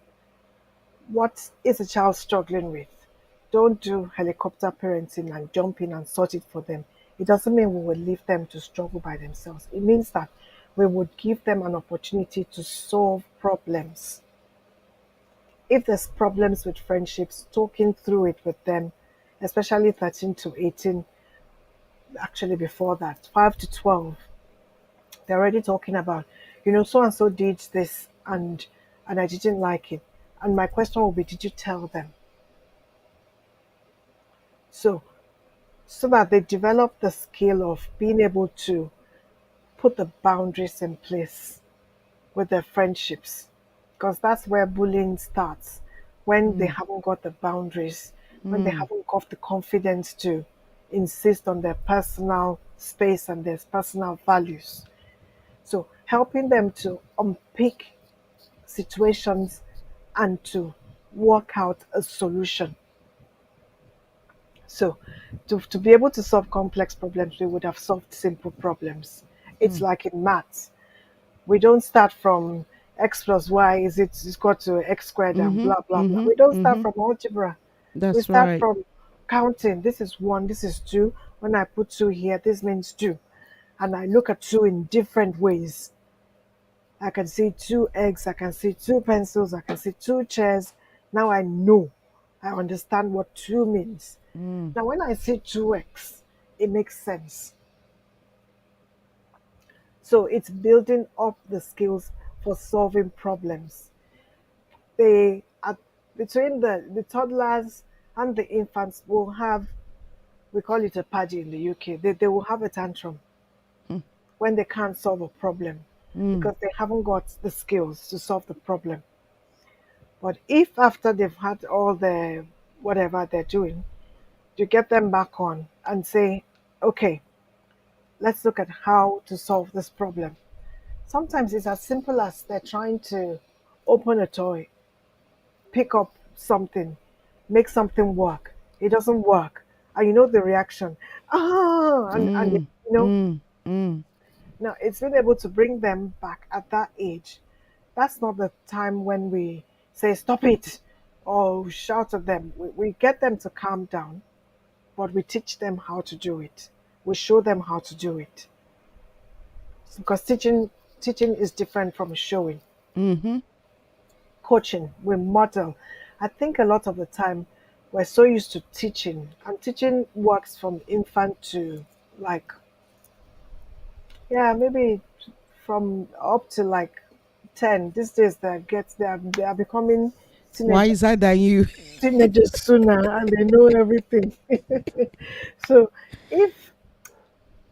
What is a child struggling with? Don't do helicopter parenting and jump in and sort it for them. It doesn't mean we will leave them to struggle by themselves. It means that we would give them an opportunity to solve problems. If there's problems with friendships, talking through it with them, especially 13 to 18, actually before that, 5 to 12, they're already talking about, so and so did this, and I didn't like it. And my question will be, did you tell them? So so that they develop the skill of being able to put the boundaries in place with their friendships, because that's where bullying starts, when they haven't got the boundaries, when they haven't got the confidence to insist on their personal space and their personal values. So helping them to unpick situations and to work out a solution. So to be able to solve complex problems, we would have solved simple problems. It's like in maths. We don't start from x plus y is equal to x squared and blah blah blah. We don't start from algebra. We That's start right. from counting. This is one, this is two. When I put two here, this means two. And I look at two in different ways. I can see two eggs, I can see two pencils, I can see two chairs. Now I know. I understand what two means. Now when I see 2x, it makes sense. So it's building up the skills for solving problems. They are between the toddlers and the infants will have, we call it a paddy in the UK. They will have a tantrum when they can't solve a problem because they haven't got the skills to solve the problem. But if after they've had all the whatever they're doing, you get them back on and say, okay, let's look at how to solve this problem. Sometimes it's as simple as they're trying to open a toy, pick up something, make something work. It doesn't work. And you know the reaction. Ah, now it's being able to bring them back at that age. That's not the time when we say, stop it, or shout at them. We get them to calm down, but we teach them how to do it. We show them how to do it. Because teaching is different from showing. Coaching, we model. I think a lot of the time we're so used to teaching, and teaching works from infant to like, yeah, maybe from up to like 10. These days they are becoming teenagers, Wiser than you. teenagers sooner, and they know everything. So if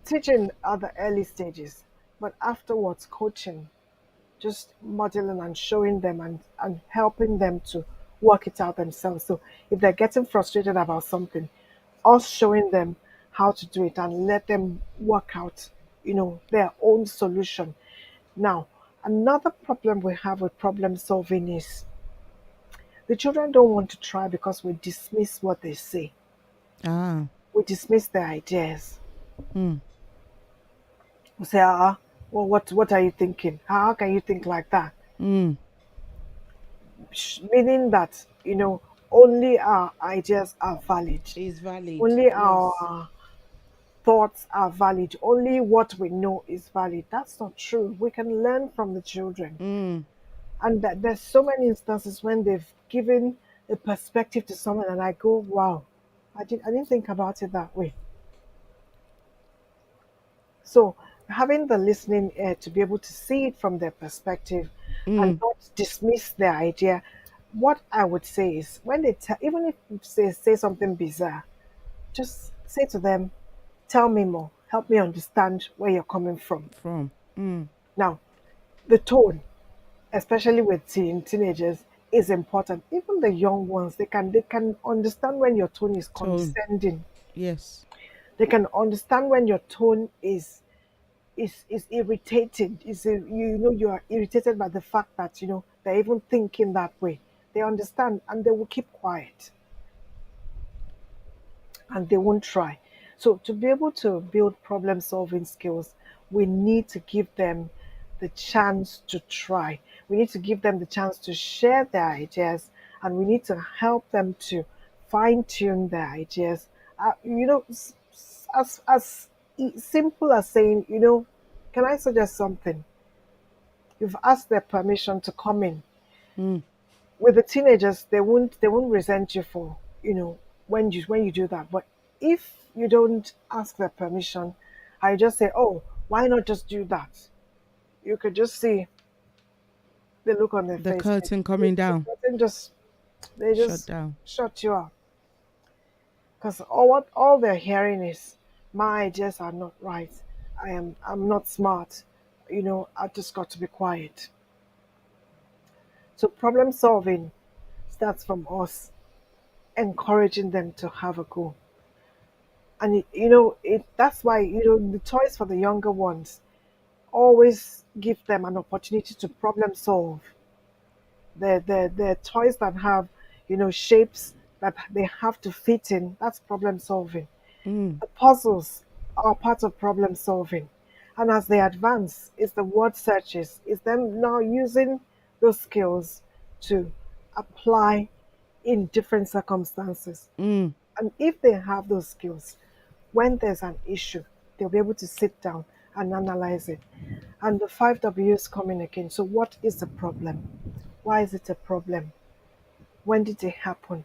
teaching are the early stages, but afterwards coaching, just modeling and showing them and helping them to work it out themselves. So if they're getting frustrated about something, us showing them how to do it and let them work out, their own solution. Now, another problem we have with problem solving is the children don't want to try because we dismiss what they say. Ah. We dismiss their ideas. We say, well, what are you thinking? How can you think like that? Meaning that only our ideas are valid, Is valid. only Yes. our thoughts are valid, only what we know is valid. That's not true. We can learn from the children, and that there's so many instances when they've given a perspective to someone and I go, wow, I didn't think about it that way. So having the listening ear to be able to see it from their perspective and not dismiss their idea. What I would say is when they even if they say something bizarre, just say to them, tell me more, help me understand where you're coming from. From. Now, the tone, especially with teenagers, is important. Even the young ones, they can understand when your tone is Tone. condescending. Yes. They can understand when your tone is irritated. You are irritated by the fact that they're even thinking that way. They understand and they will keep quiet and they won't try. So to be able to build problem solving skills, we need to give them the chance to try. We need to give them the chance to share their ideas, and we need to help them to fine tune their ideas. As simple as saying, can I suggest something? You've asked their permission to come in. With the teenagers, they won't resent you for when you do that. But if you don't ask their permission. I just say, oh, why not just do that? You could just see the look on their The face. curtain coming down, The person just they shut just down. shut you out because all they're hearing is my ideas are not right. I'm not smart. I just got to be quiet. So problem solving starts from us encouraging them to have a go. And that's why the toys for the younger ones always give them an opportunity to problem solve. They're toys that have shapes that they have to fit in. That's problem solving. Mm. The puzzles are part of problem solving. And as they advance, it's the word searches, it's them now using those skills to apply in different circumstances. Mm. And if they have those skills, when there's an issue, they'll be able to sit down and analyze it. And the 5 W's coming again. So, what is the problem? Why is it a problem? When did it happen?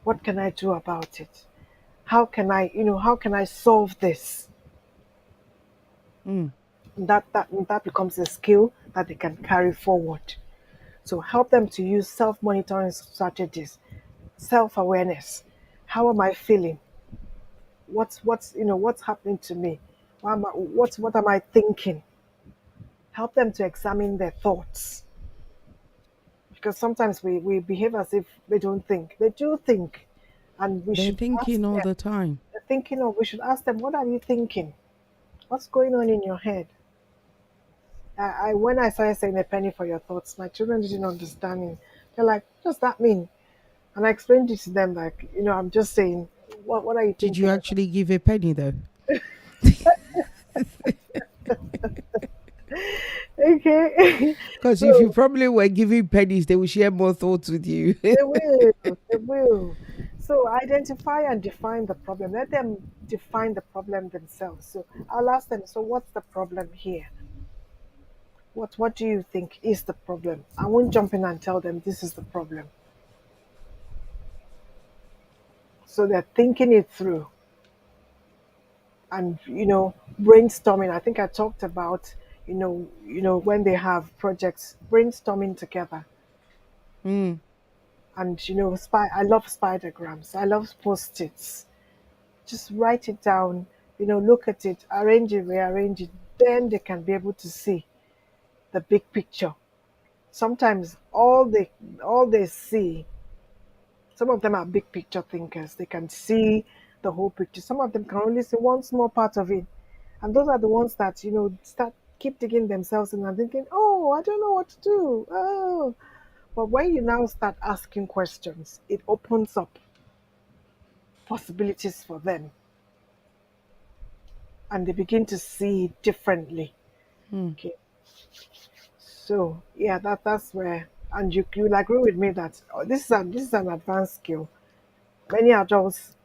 What can I do about it? How can I solve this? Mm. That becomes a skill that they can carry forward. So help them to use self-monitoring strategies, self-awareness. How am I feeling? What's happening to me? What am I thinking? Help them to examine their thoughts. Because sometimes we behave as if they don't think. They do think. And we They're should ask thinking all them, the time. they're thinking of, we should ask them, what are you thinking? What's going on in your head? When I started saying a penny for your thoughts, my children didn't understand it. They're like, what does that mean? And I explained it to them like, I'm just saying, what are you Did you thinking about? actually give a penny though? Okay. Because if you So probably were giving pennies, they will share more thoughts with you. they will, they will. So identify and define the problem. Let them define the problem themselves. So I'll ask them, so what's the problem here? What do you think is the problem? I won't jump in and tell them this is the problem. So they're thinking it through and brainstorming. I think I talked about when they have projects, brainstorming together. Mm. And I love spidergrams. I love post-its. Just write it down, look at it, arrange it, rearrange it. Then they can be able to see the big picture. Sometimes all they see, some of them are big picture thinkers. They can see the whole picture. Some of them can only see one small part of it. And those are the ones that, start keep digging themselves in and thinking, oh, I don't know what to do. Oh. But when you now start asking questions, it opens up possibilities for them and they begin to see differently. Mm. Okay. So yeah, that's where, and you'll agree with me that this is an advanced skill. Many adults,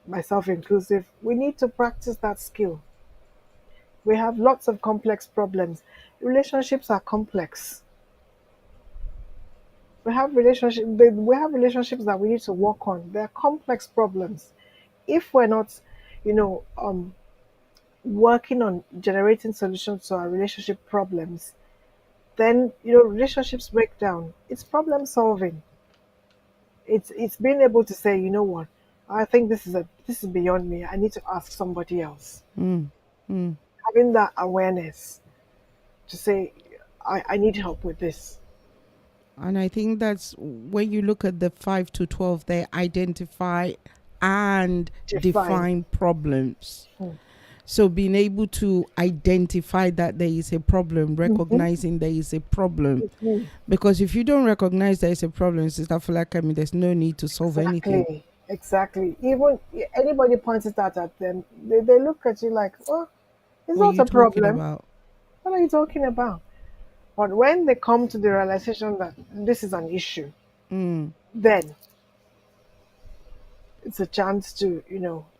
myself inclusive, we need to practice that skill. We have lots of complex problems. Relationships are complex. We have relationships that we need to work on. They're complex problems. If we're not, you know, working on generating solutions to our relationship problems, then relationships break down. It's problem solving. It's being able to say, you know what, I think this is beyond me. I need to ask somebody else. Mm. Mm. Having that awareness to say, I need help with this. And I think that's when you look at the 5 to 12, they identify and Define. define problems. Mm. So being able to identify that there is a problem, recognizing there is a problem. Mhm. Because if you don't recognize there is a problem, Sister Folakemi, there's no need to solve anything. Exactly. Even anybody points it out at them, they look at you like, oh, it's What are not you a talking problem. about? What are you talking about? But when they come to the realization that this is an issue, Mm. then it's a chance to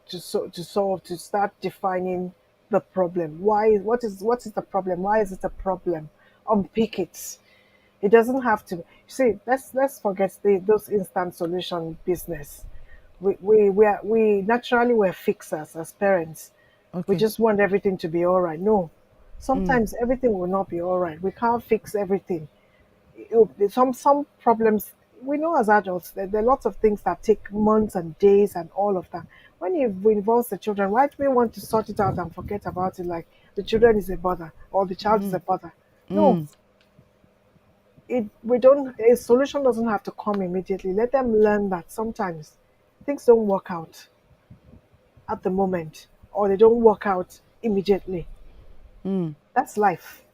to solve, to start defining the problem. What is the problem? Why is it a problem? Unpick it. It doesn't have to see. Let's forget those instant solution business. We naturally were fixers as parents. We Okay. just want everything to be all right. No, sometimes everything will not be all right. We can't fix everything. Some problems we know as adults there are lots of things that take months and days and all of that. When it involves the children, why do we want to sort it out and forget about it like the children is a bother or the child is a bother? No, it we don't a solution doesn't have to come immediately. Let them learn that sometimes things don't work out at the moment or they don't work out immediately. That's life.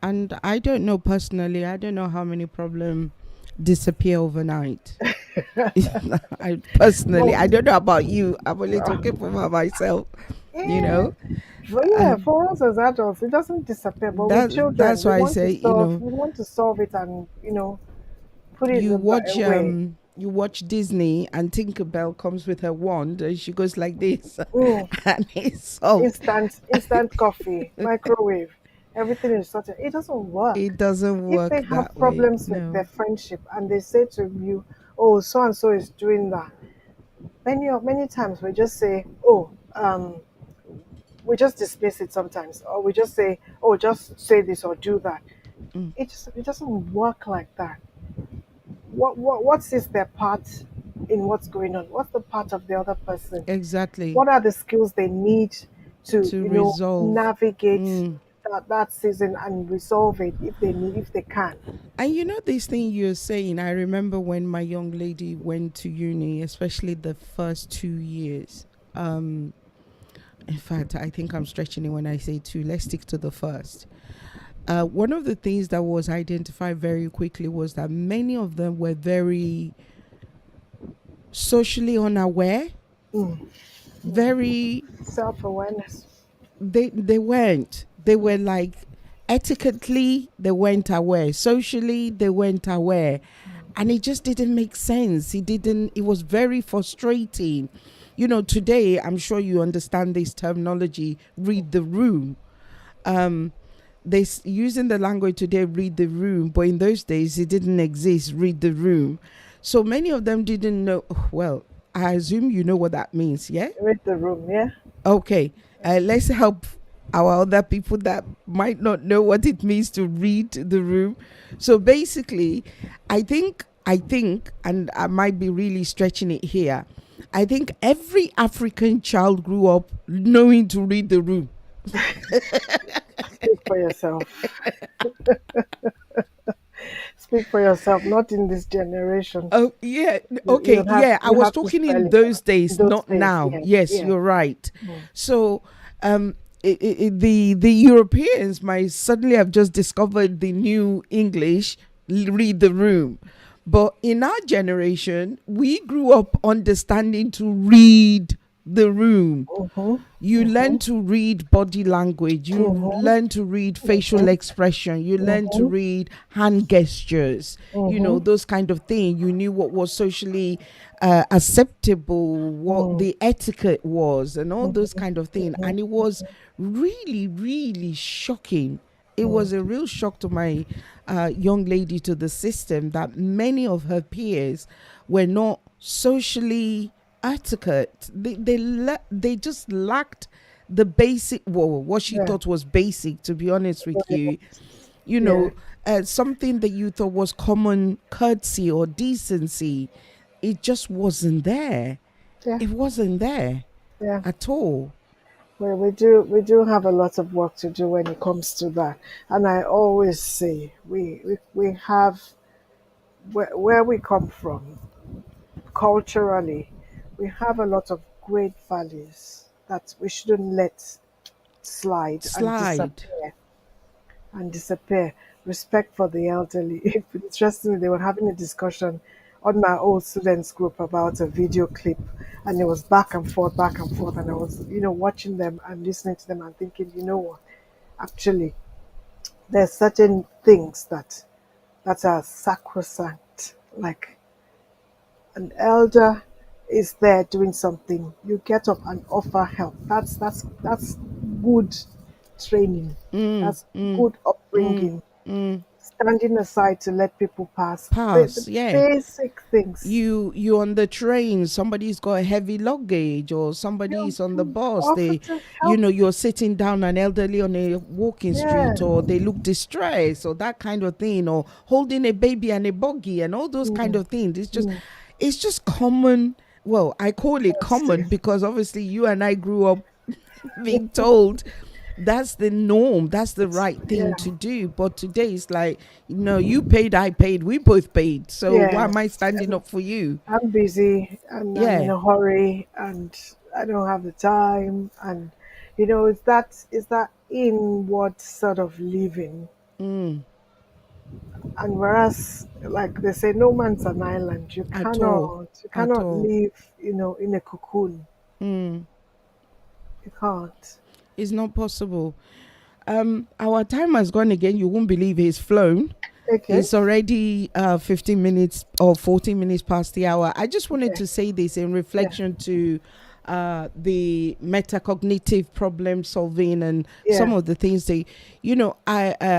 And I don't know personally, I don't know how many problems disappear overnight. I personally, No, I don't know about you. I'm only talking for myself, you yeah, know. Um, for us as adults, it doesn't disappear. But with children, that's why I say, we want to solve it, and put it away. you watch Disney and Tinkerbell comes with her wand and she goes like this Mm, and it's solved. instant coffee, microwave, everything is sorted. It doesn't work. It doesn't If they work have that way. problems with their No. friendship and they say to you, "Oh, so and so is doing that," many times we just say, "Oh, we just dismiss it sometimes, or we just say, "Oh, just say this or do that." It doesn't work like that. What is their part in what's going on? What's the part of the other person? Exactly. What are the skills they need to To resolve. navigate that season and resolve it if they can. And you know this thing you're saying, I remember when my young lady went to uni, especially the first 2 years. Um in fact, I think I'm stretching it when I say two. Let's stick to the first. One of the things that was identified very quickly was that many of them were very socially unaware, very Self-awareness. they weren't. They were like etiquettely they weren't aware. Socially they weren't aware. And it just didn't make sense. It was very frustrating. You know, today I'm sure you understand this terminology, read the room. Using the language today, read the room, but in those days it didn't exist, read the room. So many of them didn't know. Well, I assume you know what that means, yeah? Read the room, yeah? Okay, let's help our other people that might not know what it means to read the room. So basically, I think, and I might be really stretching it here. I think every African child grew up knowing to read the room. Speak for yourself. Speak for yourself, not in this generation. Oh yeah, okay, yeah. I You was have to talking spell in it those in days, those not days, now. yes, Yes, yes. you're right. So, the Europeans might suddenly have just discovered the new English. Read the room, but in our generation, we grew up understanding to read the room. Mm-hmm. You learn to read body language, you Mm-hmm. learn to read facial expression, you learn to Mm-hmm. read hand gestures, Mm-hmm. those kind of things. You knew what was socially acceptable, what the etiquette was, and all those kind of things. And it was really, really shocking. It was a real shock to my young lady, to the system, that many of her peers were not socially etiquette. They just lacked the basic, well, what she Yeah. thought was basic, to be honest with you. You Yeah. know, something that you thought was common courtesy or decency, it just wasn't there. Yeah. It wasn't there Yeah. at all. Well, we do have a lot of work to do when it comes to that. And I always say we have where we come from culturally, we have a lot of great values that we shouldn't let slide Slide. and disappear. Respect for the elderly. Interestingly, they were having a discussion on my old students group about a video clip, and it was back and forth, and I was, watching them and listening to them and thinking, what, actually, there's certain things that are sacrosanct, like an elder is there doing something, you get up and offer help. That's good training. Mm, That's mm, good mm, upbringing. mm. standing aside to let people pass. The pass. Yeah. basic things. You on the train, somebody's got a heavy luggage, or somebody's on the You bus, offer they, to help. you're sitting down, an elderly on a walking Yeah. street, or they look distressed, or that kind of thing, or holding a baby and a buggy, and all those kind Mm, of things. mm, It's just common. Well, I call it honesty. common because obviously you and I grew up being told that's the norm, that's the right Yeah. thing to do. But today it's like, you paid, I paid, we both paid, so why am I Yes. standing up for you? I'm busy and I'm in Yeah. a hurry and I don't have the time. And is that inward sort of living. Mm, And whereas, like they say, no man's an island. You at all. cannot, you At cannot all. live, in a cocoon. Mm, You can't. it's not possible. Our time has gone again. You won't believe it's flown. Okay. It's already 15 minutes or 14 minutes past the hour. I just wanted Okay. to say this in Yeah. reflection to the metacognitive problem solving and some Yeah. of the things I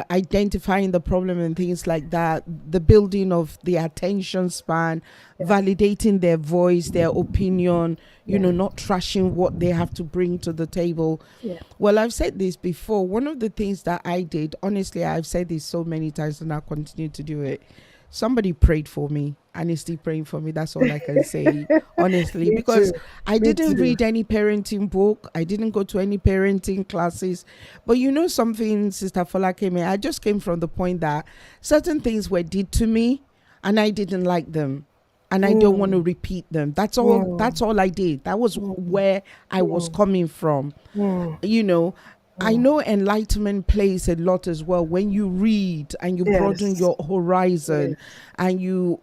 identifying the problem and things like that, the building of the attention span, Yeah. validating their voice, their opinion, Yeah. not trashing what they have to bring to the table. Yeah. Well, I've said this before. One of the things that I did, honestly, I've said this so many times and I'll continue to do it. Somebody prayed for me and is still praying for me. That's all I can say, honestly, Me because too. I Me didn't too. read any parenting book. I didn't go to any parenting classes. But you know something, Sister Folakemi, I just came from the point that certain things were did to me and I didn't like them. And I don't want to repeat them. That's all. That's all I did. That was where I was coming from. Mm. I know enlightenment plays a lot as well when you read and you broaden Yes. your horizon Yes. and you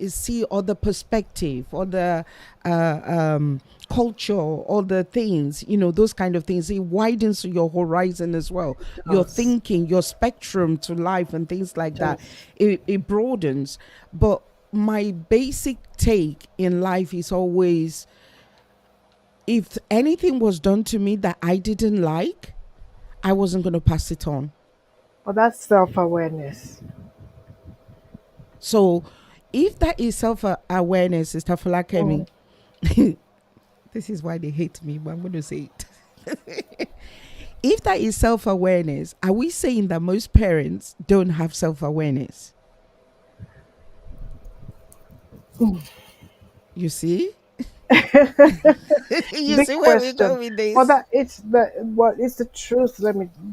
see other perspective, other culture, all the things, those kind of things. It widens your horizon as well. Your does. thinking, your spectrum to life and things like that. does. It broadens. But my basic take in life is always, if anything was done to me that I didn't like, I wasn't going to pass it on. But that's self-awareness. So if that is self-awareness, Sister Folakemi, this is why they hate me, but I'm going to say it. If that is self-awareness, are we saying that most parents don't have self-awareness? You see? You Big see where we go question. with this? But it's the truth.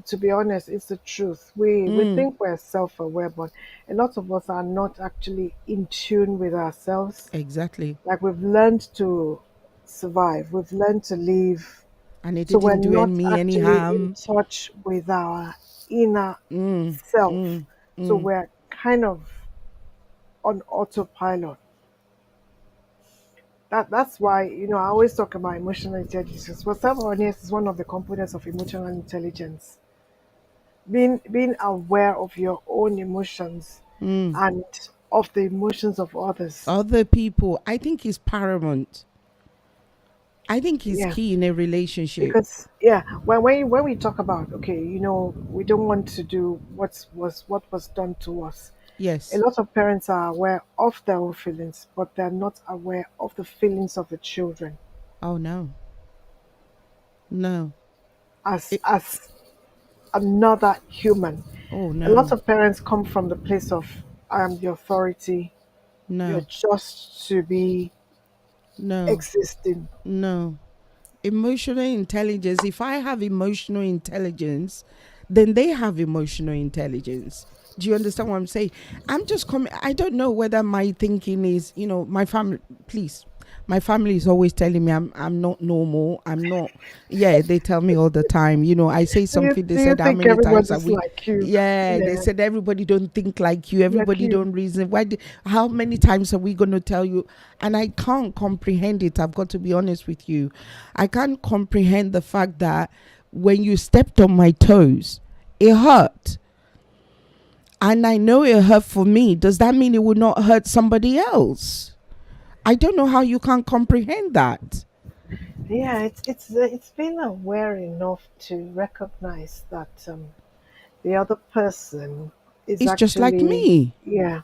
To be honest, it's the truth. We think we're self-aware, but a lot of us are not actually in tune with ourselves. Exactly. Like we've learned to survive, we've learned to live, And it so we're didn't do not me any actually in harm. touch with our inner Mm, self. mm, So mm. we're kind of on autopilot. That's why I always talk about emotional intelligence. Well, self-awareness is one of the components of emotional intelligence. Being aware of your own emotions and of the emotions of others. Other people, I think, is paramount. I think is Yeah, key in a relationship. because when we talk about, okay, we don't want to do what was done to us. A Yes. lot of parents are aware of their own feelings, but they're not aware of the feelings of the children Oh no. No. as It, another human. oh A lot no. of parents come from the place of I am the authority, you're No. just to be No. existing. No. Emotional intelligence. If I have emotional intelligence, then they have emotional intelligence. Do you understand what I'm saying? I'm just coming. I don't know whether my thinking is, my family. Please, my family is always telling me I'm not normal. I'm not. Yeah, they tell me all the time. I say something. They Do you said, how think many times have everybody's we? like you? Yeah, they Yeah, said everybody don't think like you. like Everybody you. don't reason. How many times are we going to tell you? And I can't comprehend it. I've got to be honest with you. I can't comprehend the fact that when you stepped on my toes, it hurt. And I know it hurt for me. Does that mean it would not hurt somebody else? I don't know how you can comprehend that. Yeah, it's being aware enough to recognize that the other person is just like actually, me. yeah,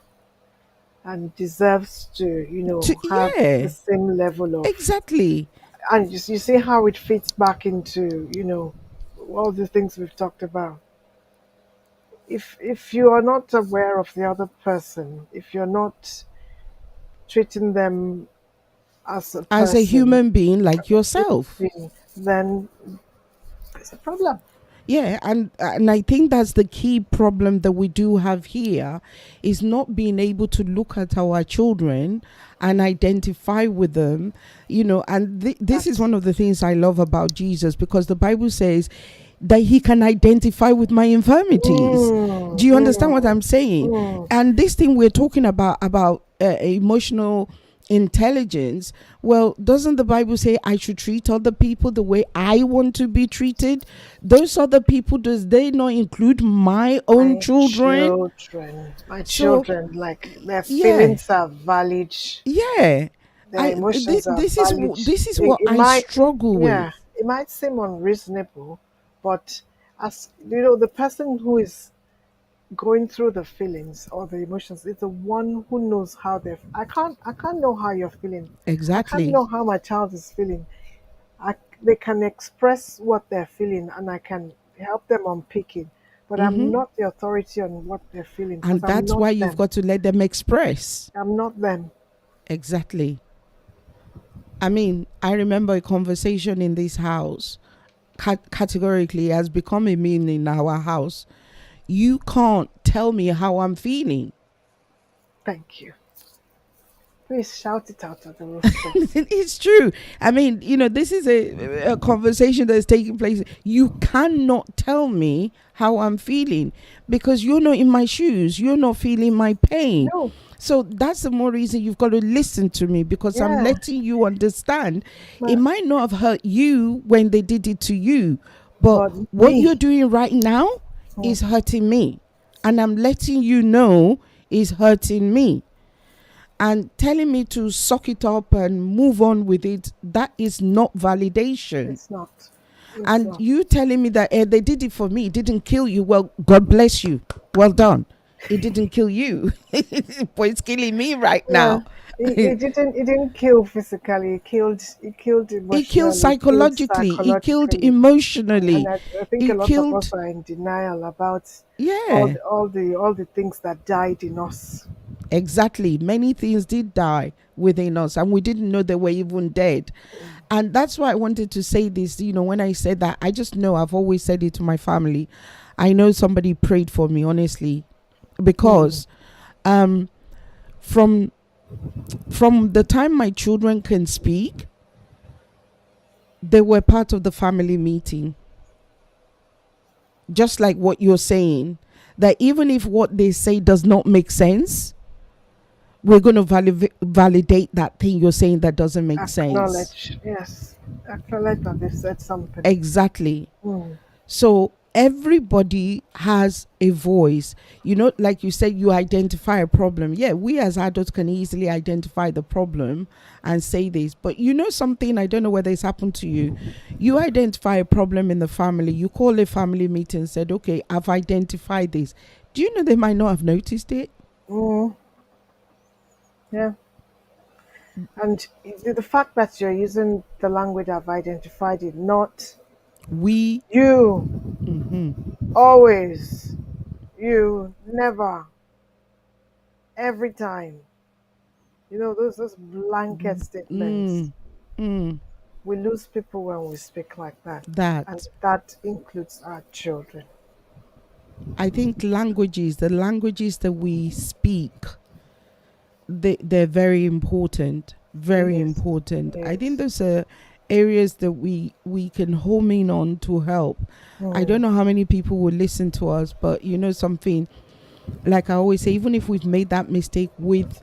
and deserves to, have the Yeah, same level of, exactly. and you see how it fits back into, all the things we've talked about. If you are not aware of the other person, if you're not treating them as a As a person, human being like yourself. then there's a problem. Yeah, and I think that's the key problem that we do have here, is not being able to look at our children and identify with them, and this is That's one of the things I love about Jesus, because the Bible says that he can identify with my infirmities. Do you understand what I'm saying? mm, And this thing we're talking about emotional intelligence, well, doesn't the Bible say I should treat other people the way I want to be treated? Those other people, does they not include my own children? my So children, like their yeah, feelings are valid, yeah, their emotions are valid. this is It, what it I might, struggle with. yeah, it might seem unreasonable, but as the person who is going through the feelings or the emotions is the one who knows how they're. I can't know how you're feeling. I can't Exactly. know how my child is feeling. They can express what they're feeling, and I can help them unpick it. But I'm not the authority on what they're feeling because And I'm that's not why you've them. got to let them express. I'm not them. Exactly. I mean, I remember a conversation in this house, categorically has become a meme in our house. You can't tell me how I'm feeling. Thank you. Please shout it out of the rooftops. It's true. I mean, this is a conversation that's taking place. You cannot tell me how I'm feeling because you're not in my shoes. You're not feeling my pain. No. So that's the more reason you've got to listen to me, because I'm Yeah. letting you understand. It But, might not have hurt you when they did it to you, but but what you're me. doing right now is hurting me. And I'm letting you know is hurting me. And telling me to suck it up and move on with it, that is not validation. It's not. It's And not. you telling me that they did it for me, it didn't kill you. Well, God bless you. Well done. It didn't kill you, but it's killing me right Yeah. now. It didn't kill physically. It killed It killed emotionally. It killed psychologically. It killed psychologically. And emotionally. I think a It lot of killed, us are in denial about all yeah, the, all the all the things that died in us. exactly. Many things did die within us, and we didn't know they were even dead. And that's why I wanted to say this. When I said that, I just know I've always said it to my family. I know somebody prayed for me, honestly, because from the time my children can speak, they were part of the family meeting. Just like what you're saying, that even if what they say does not make sense, we're going to validate that thing you're saying that doesn't make sense. Acknowledge, yes, acknowledge that they've said something. Exactly. Mm. So everybody has a voice. Like you said, you identify a problem. Yeah, we as adults can easily identify the problem and say this. But something, I don't know whether it's happened to you. You identify a problem in the family. You call a family meeting and said, okay, I've identified this. Do you know they might not have noticed it? Mm. Yeah. And the fact that you're using the language I've identified it, not We, you, always, you, never, every time. Those blanket statements. mm, mm, We lose people when we speak like that. And that. that includes our children. I think the languages that we speak, they're very important. Very Yes. important. I think Yes. those are areas that we can home in on to help. I don't know how many people will listen to us, but something, like I always say, even if we've made that mistake with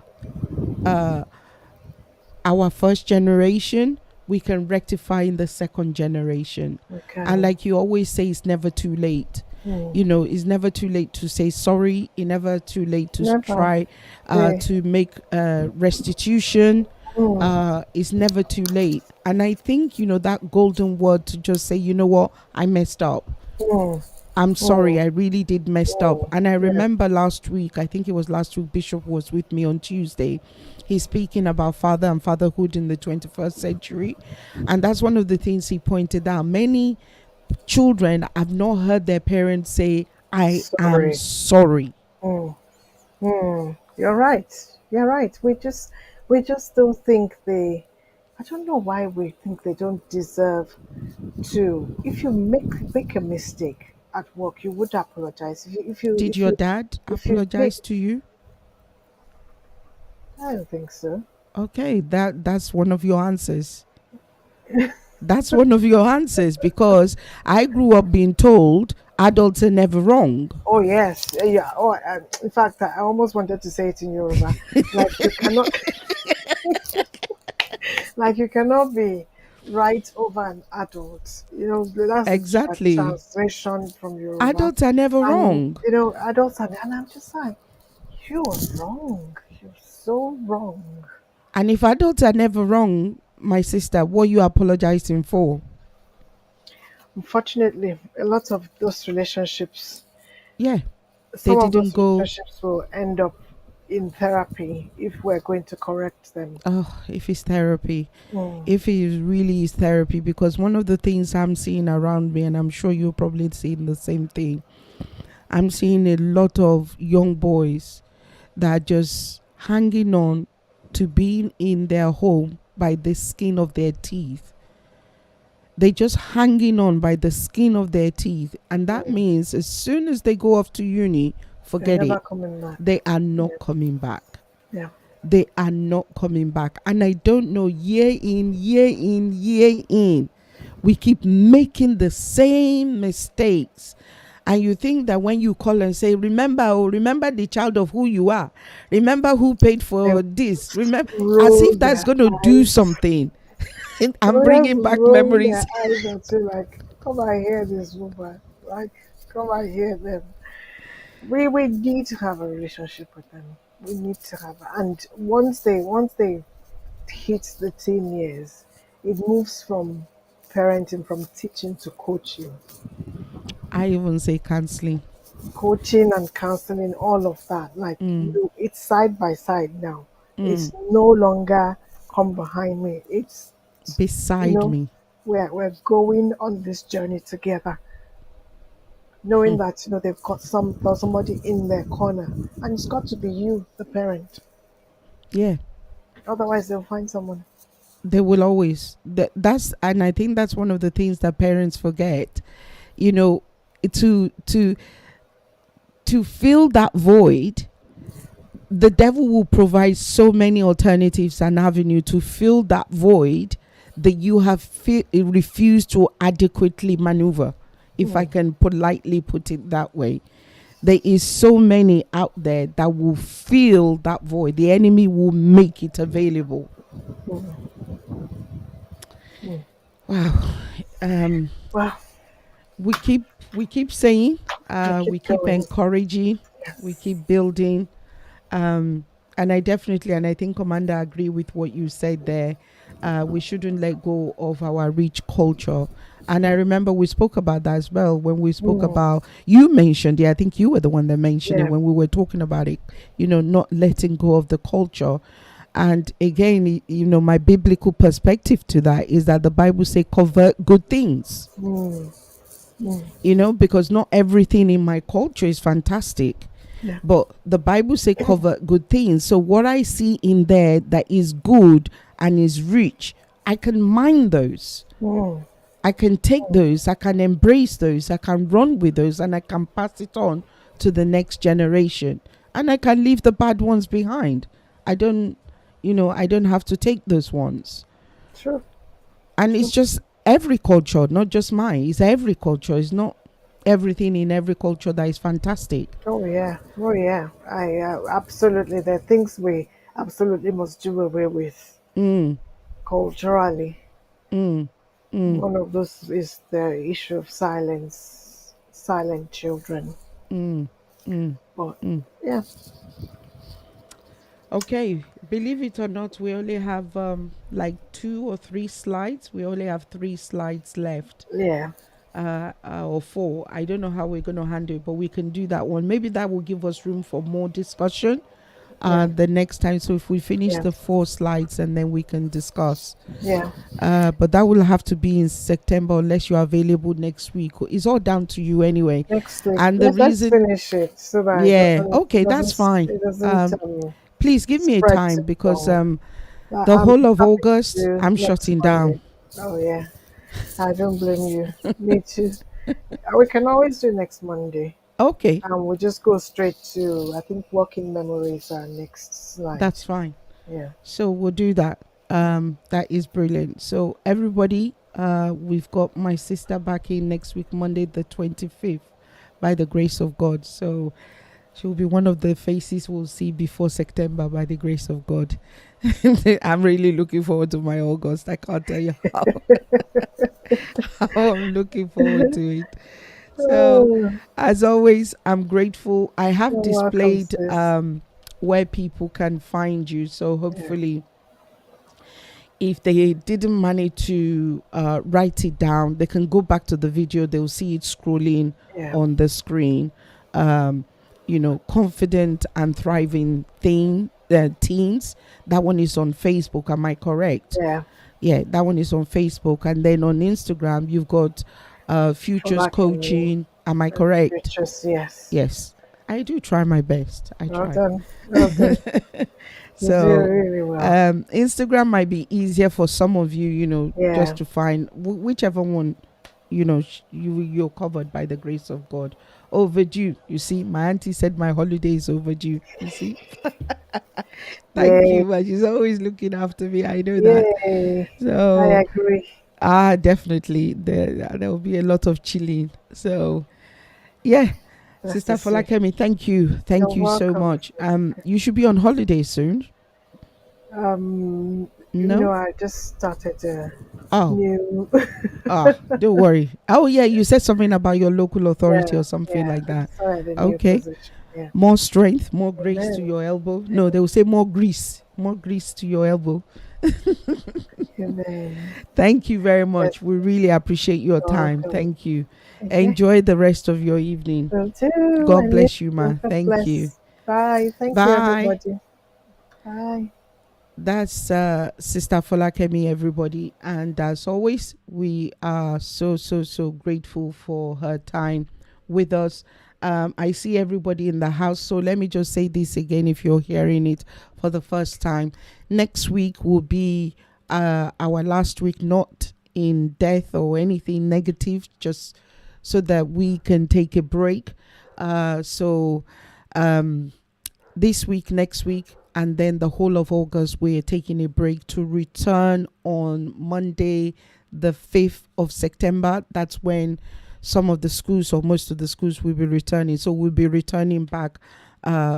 our first generation, we can rectify in the second generation. Okay. And like you always say, it's never too late. It's never too late to say sorry. It's never too late to Never. try Yeah. to make restitution. It's never too late. And I think that golden word to just say, you know what, I messed up. Mm. I'm sorry, Oh. I really did messed up. Oh, And I yeah. remember last week, I think it was last week, Bishop was with me on Tuesday. He's speaking about father and fatherhood in the 21st century. And that's one of the things he pointed out. Many children have not heard their parents say, I am Sorry. sorry. You're right. You're right. We just don't think they. I don't know why we think they don't deserve to. If you make a mistake at work, you would apologize. Did your dad if you make. apologize to you? I don't think so. Okay, that's one of your answers. That's one of your answers, because I grew up being told adults are never wrong. Oh yes, yeah. Oh, in fact, I almost wanted to say it in Yoruba. Like you cannot, like you cannot be right over an adult. That's a Exactly. translation from Yoruba. Adults are never And wrong. adults are, and I'm just like, you're wrong. You're so wrong. And if adults are never wrong, my sister, what you apologizing for? Unfortunately, a lot of those relationships, Yeah, they some of didn't those go. relationships will end up in therapy if we're going to correct them. Oh, if it's therapy, Mm. if it really is therapy, because one of the things I'm seeing around me, and I'm sure you're probably seeing the same thing, I'm seeing a lot of young boys that are just hanging on to being in their home by the skin of their teeth. They just hanging on by the skin of their teeth. And that means as soon as they go off to uni, They're forget never it. coming back. They are not coming back. Yeah. They are not coming back. And I don't know, year in, year in, we keep making the same mistakes. And you think that when you call and say, remember the child of who you are. Remember who paid for this. Remember, as Roll if that's their going to do eyes. something. I'm They just bringing back roll their memories. eyes at you like, come and hear this woman. Like, come and hear them. We need to have a relationship with them. We need to have, and once they hit the teen years, it moves from parenting, from teaching to coaching. I even say counseling. Coaching and counseling, all of that. Like it's side by side now. It's Mm. no longer come behind me. It's you Beside know me. we're going on this journey together, knowing that they've got somebody in their corner, and it's got to be you, the parent. Yeah. Otherwise, they'll find someone. They will always. That's, and I think that's one of the things that parents forget. You know, to to to fill that void, the devil will provide so many alternatives and avenue to fill that void that you have refused to adequately maneuver, if I can politely put it that way. There is so many out there that will fill that void. The enemy will make it available. Wow. Well, We keep saying, we we keep keep going. encouraging, we Yes. keep building. And I definitely, and I think Commander agree with what you said there. We shouldn't let go of our rich culture. And I remember we spoke about that as well when we spoke about, you mentioned, yeah, I think you were the one that mentioned it Yeah. when we were talking about it, not letting go of the culture. And again, my biblical perspective to that is that the Bible say convert good things, because not everything in my culture is fantastic. Yeah. But the Bible say cover good things. So what I see in there that is good and is rich, I can mine those. I can take those, I can embrace those, I can run with those, and I can pass it on to the next generation. And I can leave the bad ones behind. I don't have to take those ones. True. And it's just every culture, not just mine. It's every culture. It's not everything in every culture that is fantastic. Oh yeah. Oh yeah. I absolutely. There are things we absolutely must do away with culturally. One of those is the issue of silent children. But yeah, Okay, believe it or not, we only have like 2 or 3 slides. We only have 3 slides left. yeah. or 4. I don't know how we're going to handle it, but we can do that one. Maybe that will give us room for more discussion the next time. So if we finish the 4 slides and then we can discuss. Yeah. But that will have to be in September unless you're available next week. It's all down to you anyway. Next week. And the Let's reason, finish it so that okay, that's fine. It doesn't Please give me a spread time too because long. the whole of happy August to I'm next shutting Monday. down. Oh yeah, I don't blame you. Me too. We can always do next Monday, Okay, and we'll just go straight to, I think, working memories are next slide. that's fine. Yeah. So we'll do that. That is brilliant. So everybody, we've got my sister back in next week, Monday the 25th, by the grace of God. So she'll be one of the faces we'll see before September by the grace of God. I'm really looking forward to my August. I can't tell you how, how I'm looking forward to it. So as always, I'm grateful. I have You're displayed welcome, sis. where people can find you. So hopefully if they didn't manage to write it down, they can go back to the video. They'll see it scrolling on the screen. Confident and thriving teens. That one is on Facebook. Am I correct? Yeah, that one is on Facebook. And then on Instagram, you've got Futures Folakemi Coaching. Am I correct? Futures, yes. Yes. I do try my best. I Well try. done. Well done. You So do really well. Instagram might be easier for some of you, just to find whichever one, you're covered by the grace of God. Overdue. You see, my auntie said my holiday is overdue. You see? Thank you, but she's always looking after me. I know that. Yay. So I agree. definitely there will be a lot of chilling. So yeah. That's Sister the same. Folakemi, thank you You're so welcome. much. You should be on holiday soon. No, No? I just started a Oh, new. don't worry. Oh yeah, you said something about your local authority or something yeah, like that. started a new Okay. position. Yeah. More strength, more grace to Amen. your elbow. No, they will say more grease to your elbow. Amen. Thank you very much. We really appreciate your You're time. welcome. Thank you. Okay. Enjoy the rest of your evening. Will do. God And bless you, man. God Thank bless. you. Bye. Thank you, Bye. everybody. Bye. That's Sister Folakemi, everybody. And as always, we are so grateful for her time with us. I see everybody in the house. So let me just say this again if you're hearing it for the first time. Next week will be our last week, not in death or anything negative, just so that we can take a break. This week, next week, and then the whole of August, we're taking a break to return on Monday, the 5th of September. That's when some of the schools or most of the schools will be returning. So we'll be returning back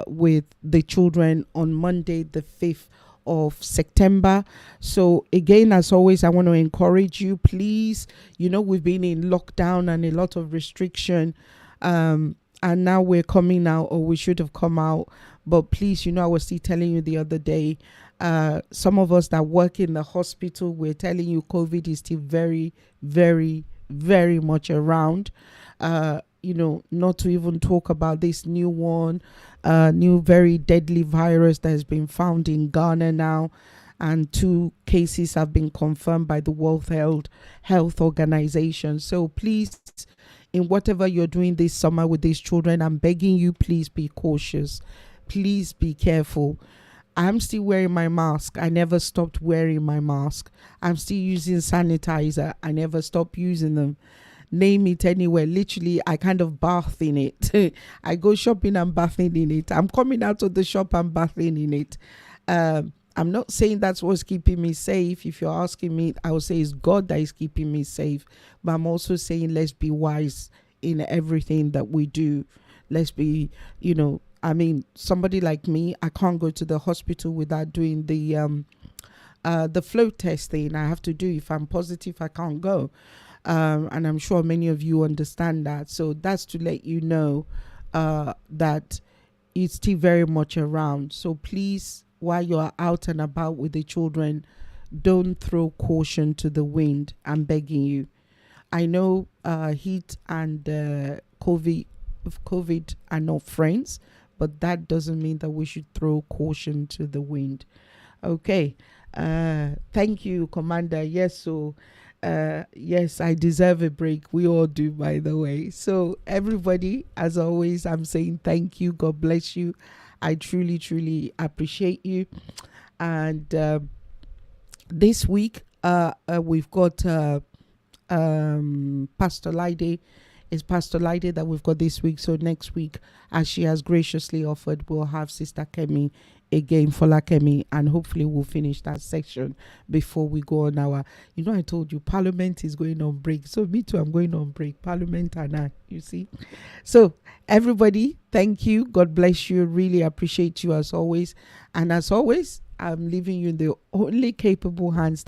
with the children on Monday, the 5th of September. So again, as always, I want to encourage you, please, we've been in lockdown and a lot of restriction. And now we're coming out, or we should have come out. But please, I was still telling you the other day, some of us that work in the hospital, we're telling you COVID is still very, very, very much around. Not to even talk about this new one, new very deadly virus that has been found in Ghana now. And 2 cases have been confirmed by the World Health Organization. So please, in whatever you're doing this summer with these children, I'm begging you, please be cautious. Please be careful. I'm still wearing my mask. I never stopped wearing my mask. I'm still using sanitizer. I never stopped using them. Name it anywhere. Literally, I kind of bath in it. I go shopping and bathing in it. I'm coming out of the shop and bathing in it. I'm not saying that's what's keeping me safe. If you're asking me, I would say it's God that is keeping me safe. But I'm also saying let's be wise in everything that we do. Let's be, somebody like me, I can't go to the hospital without doing the flow testing I have to do. If I'm positive, I can't go. And I'm sure many of you understand that. So that's to let you know that it's still very much around. So please, while you're out and about with the children, don't throw caution to the wind. I'm begging you. I know heat and COVID are not friends, but that doesn't mean that we should throw caution to the wind. Okay. Thank you, Commander. Yes, so yes, I deserve a break. We all do, by the way. So everybody, as always, I'm saying thank you. God bless you. I truly, truly appreciate you. And this week, we've got Pastor Lide. It's Pastor Lide that we've got this week. So next week, as she has graciously offered, we'll have Sister Kemi again, Folakemi, and hopefully we'll finish that section before we go on our, I told you Parliament is going on break. So me too, I'm going on break. Parliament and I, you see. So everybody, thank you. God bless you. Really appreciate you as always. And as always, I'm leaving you in the only capable hands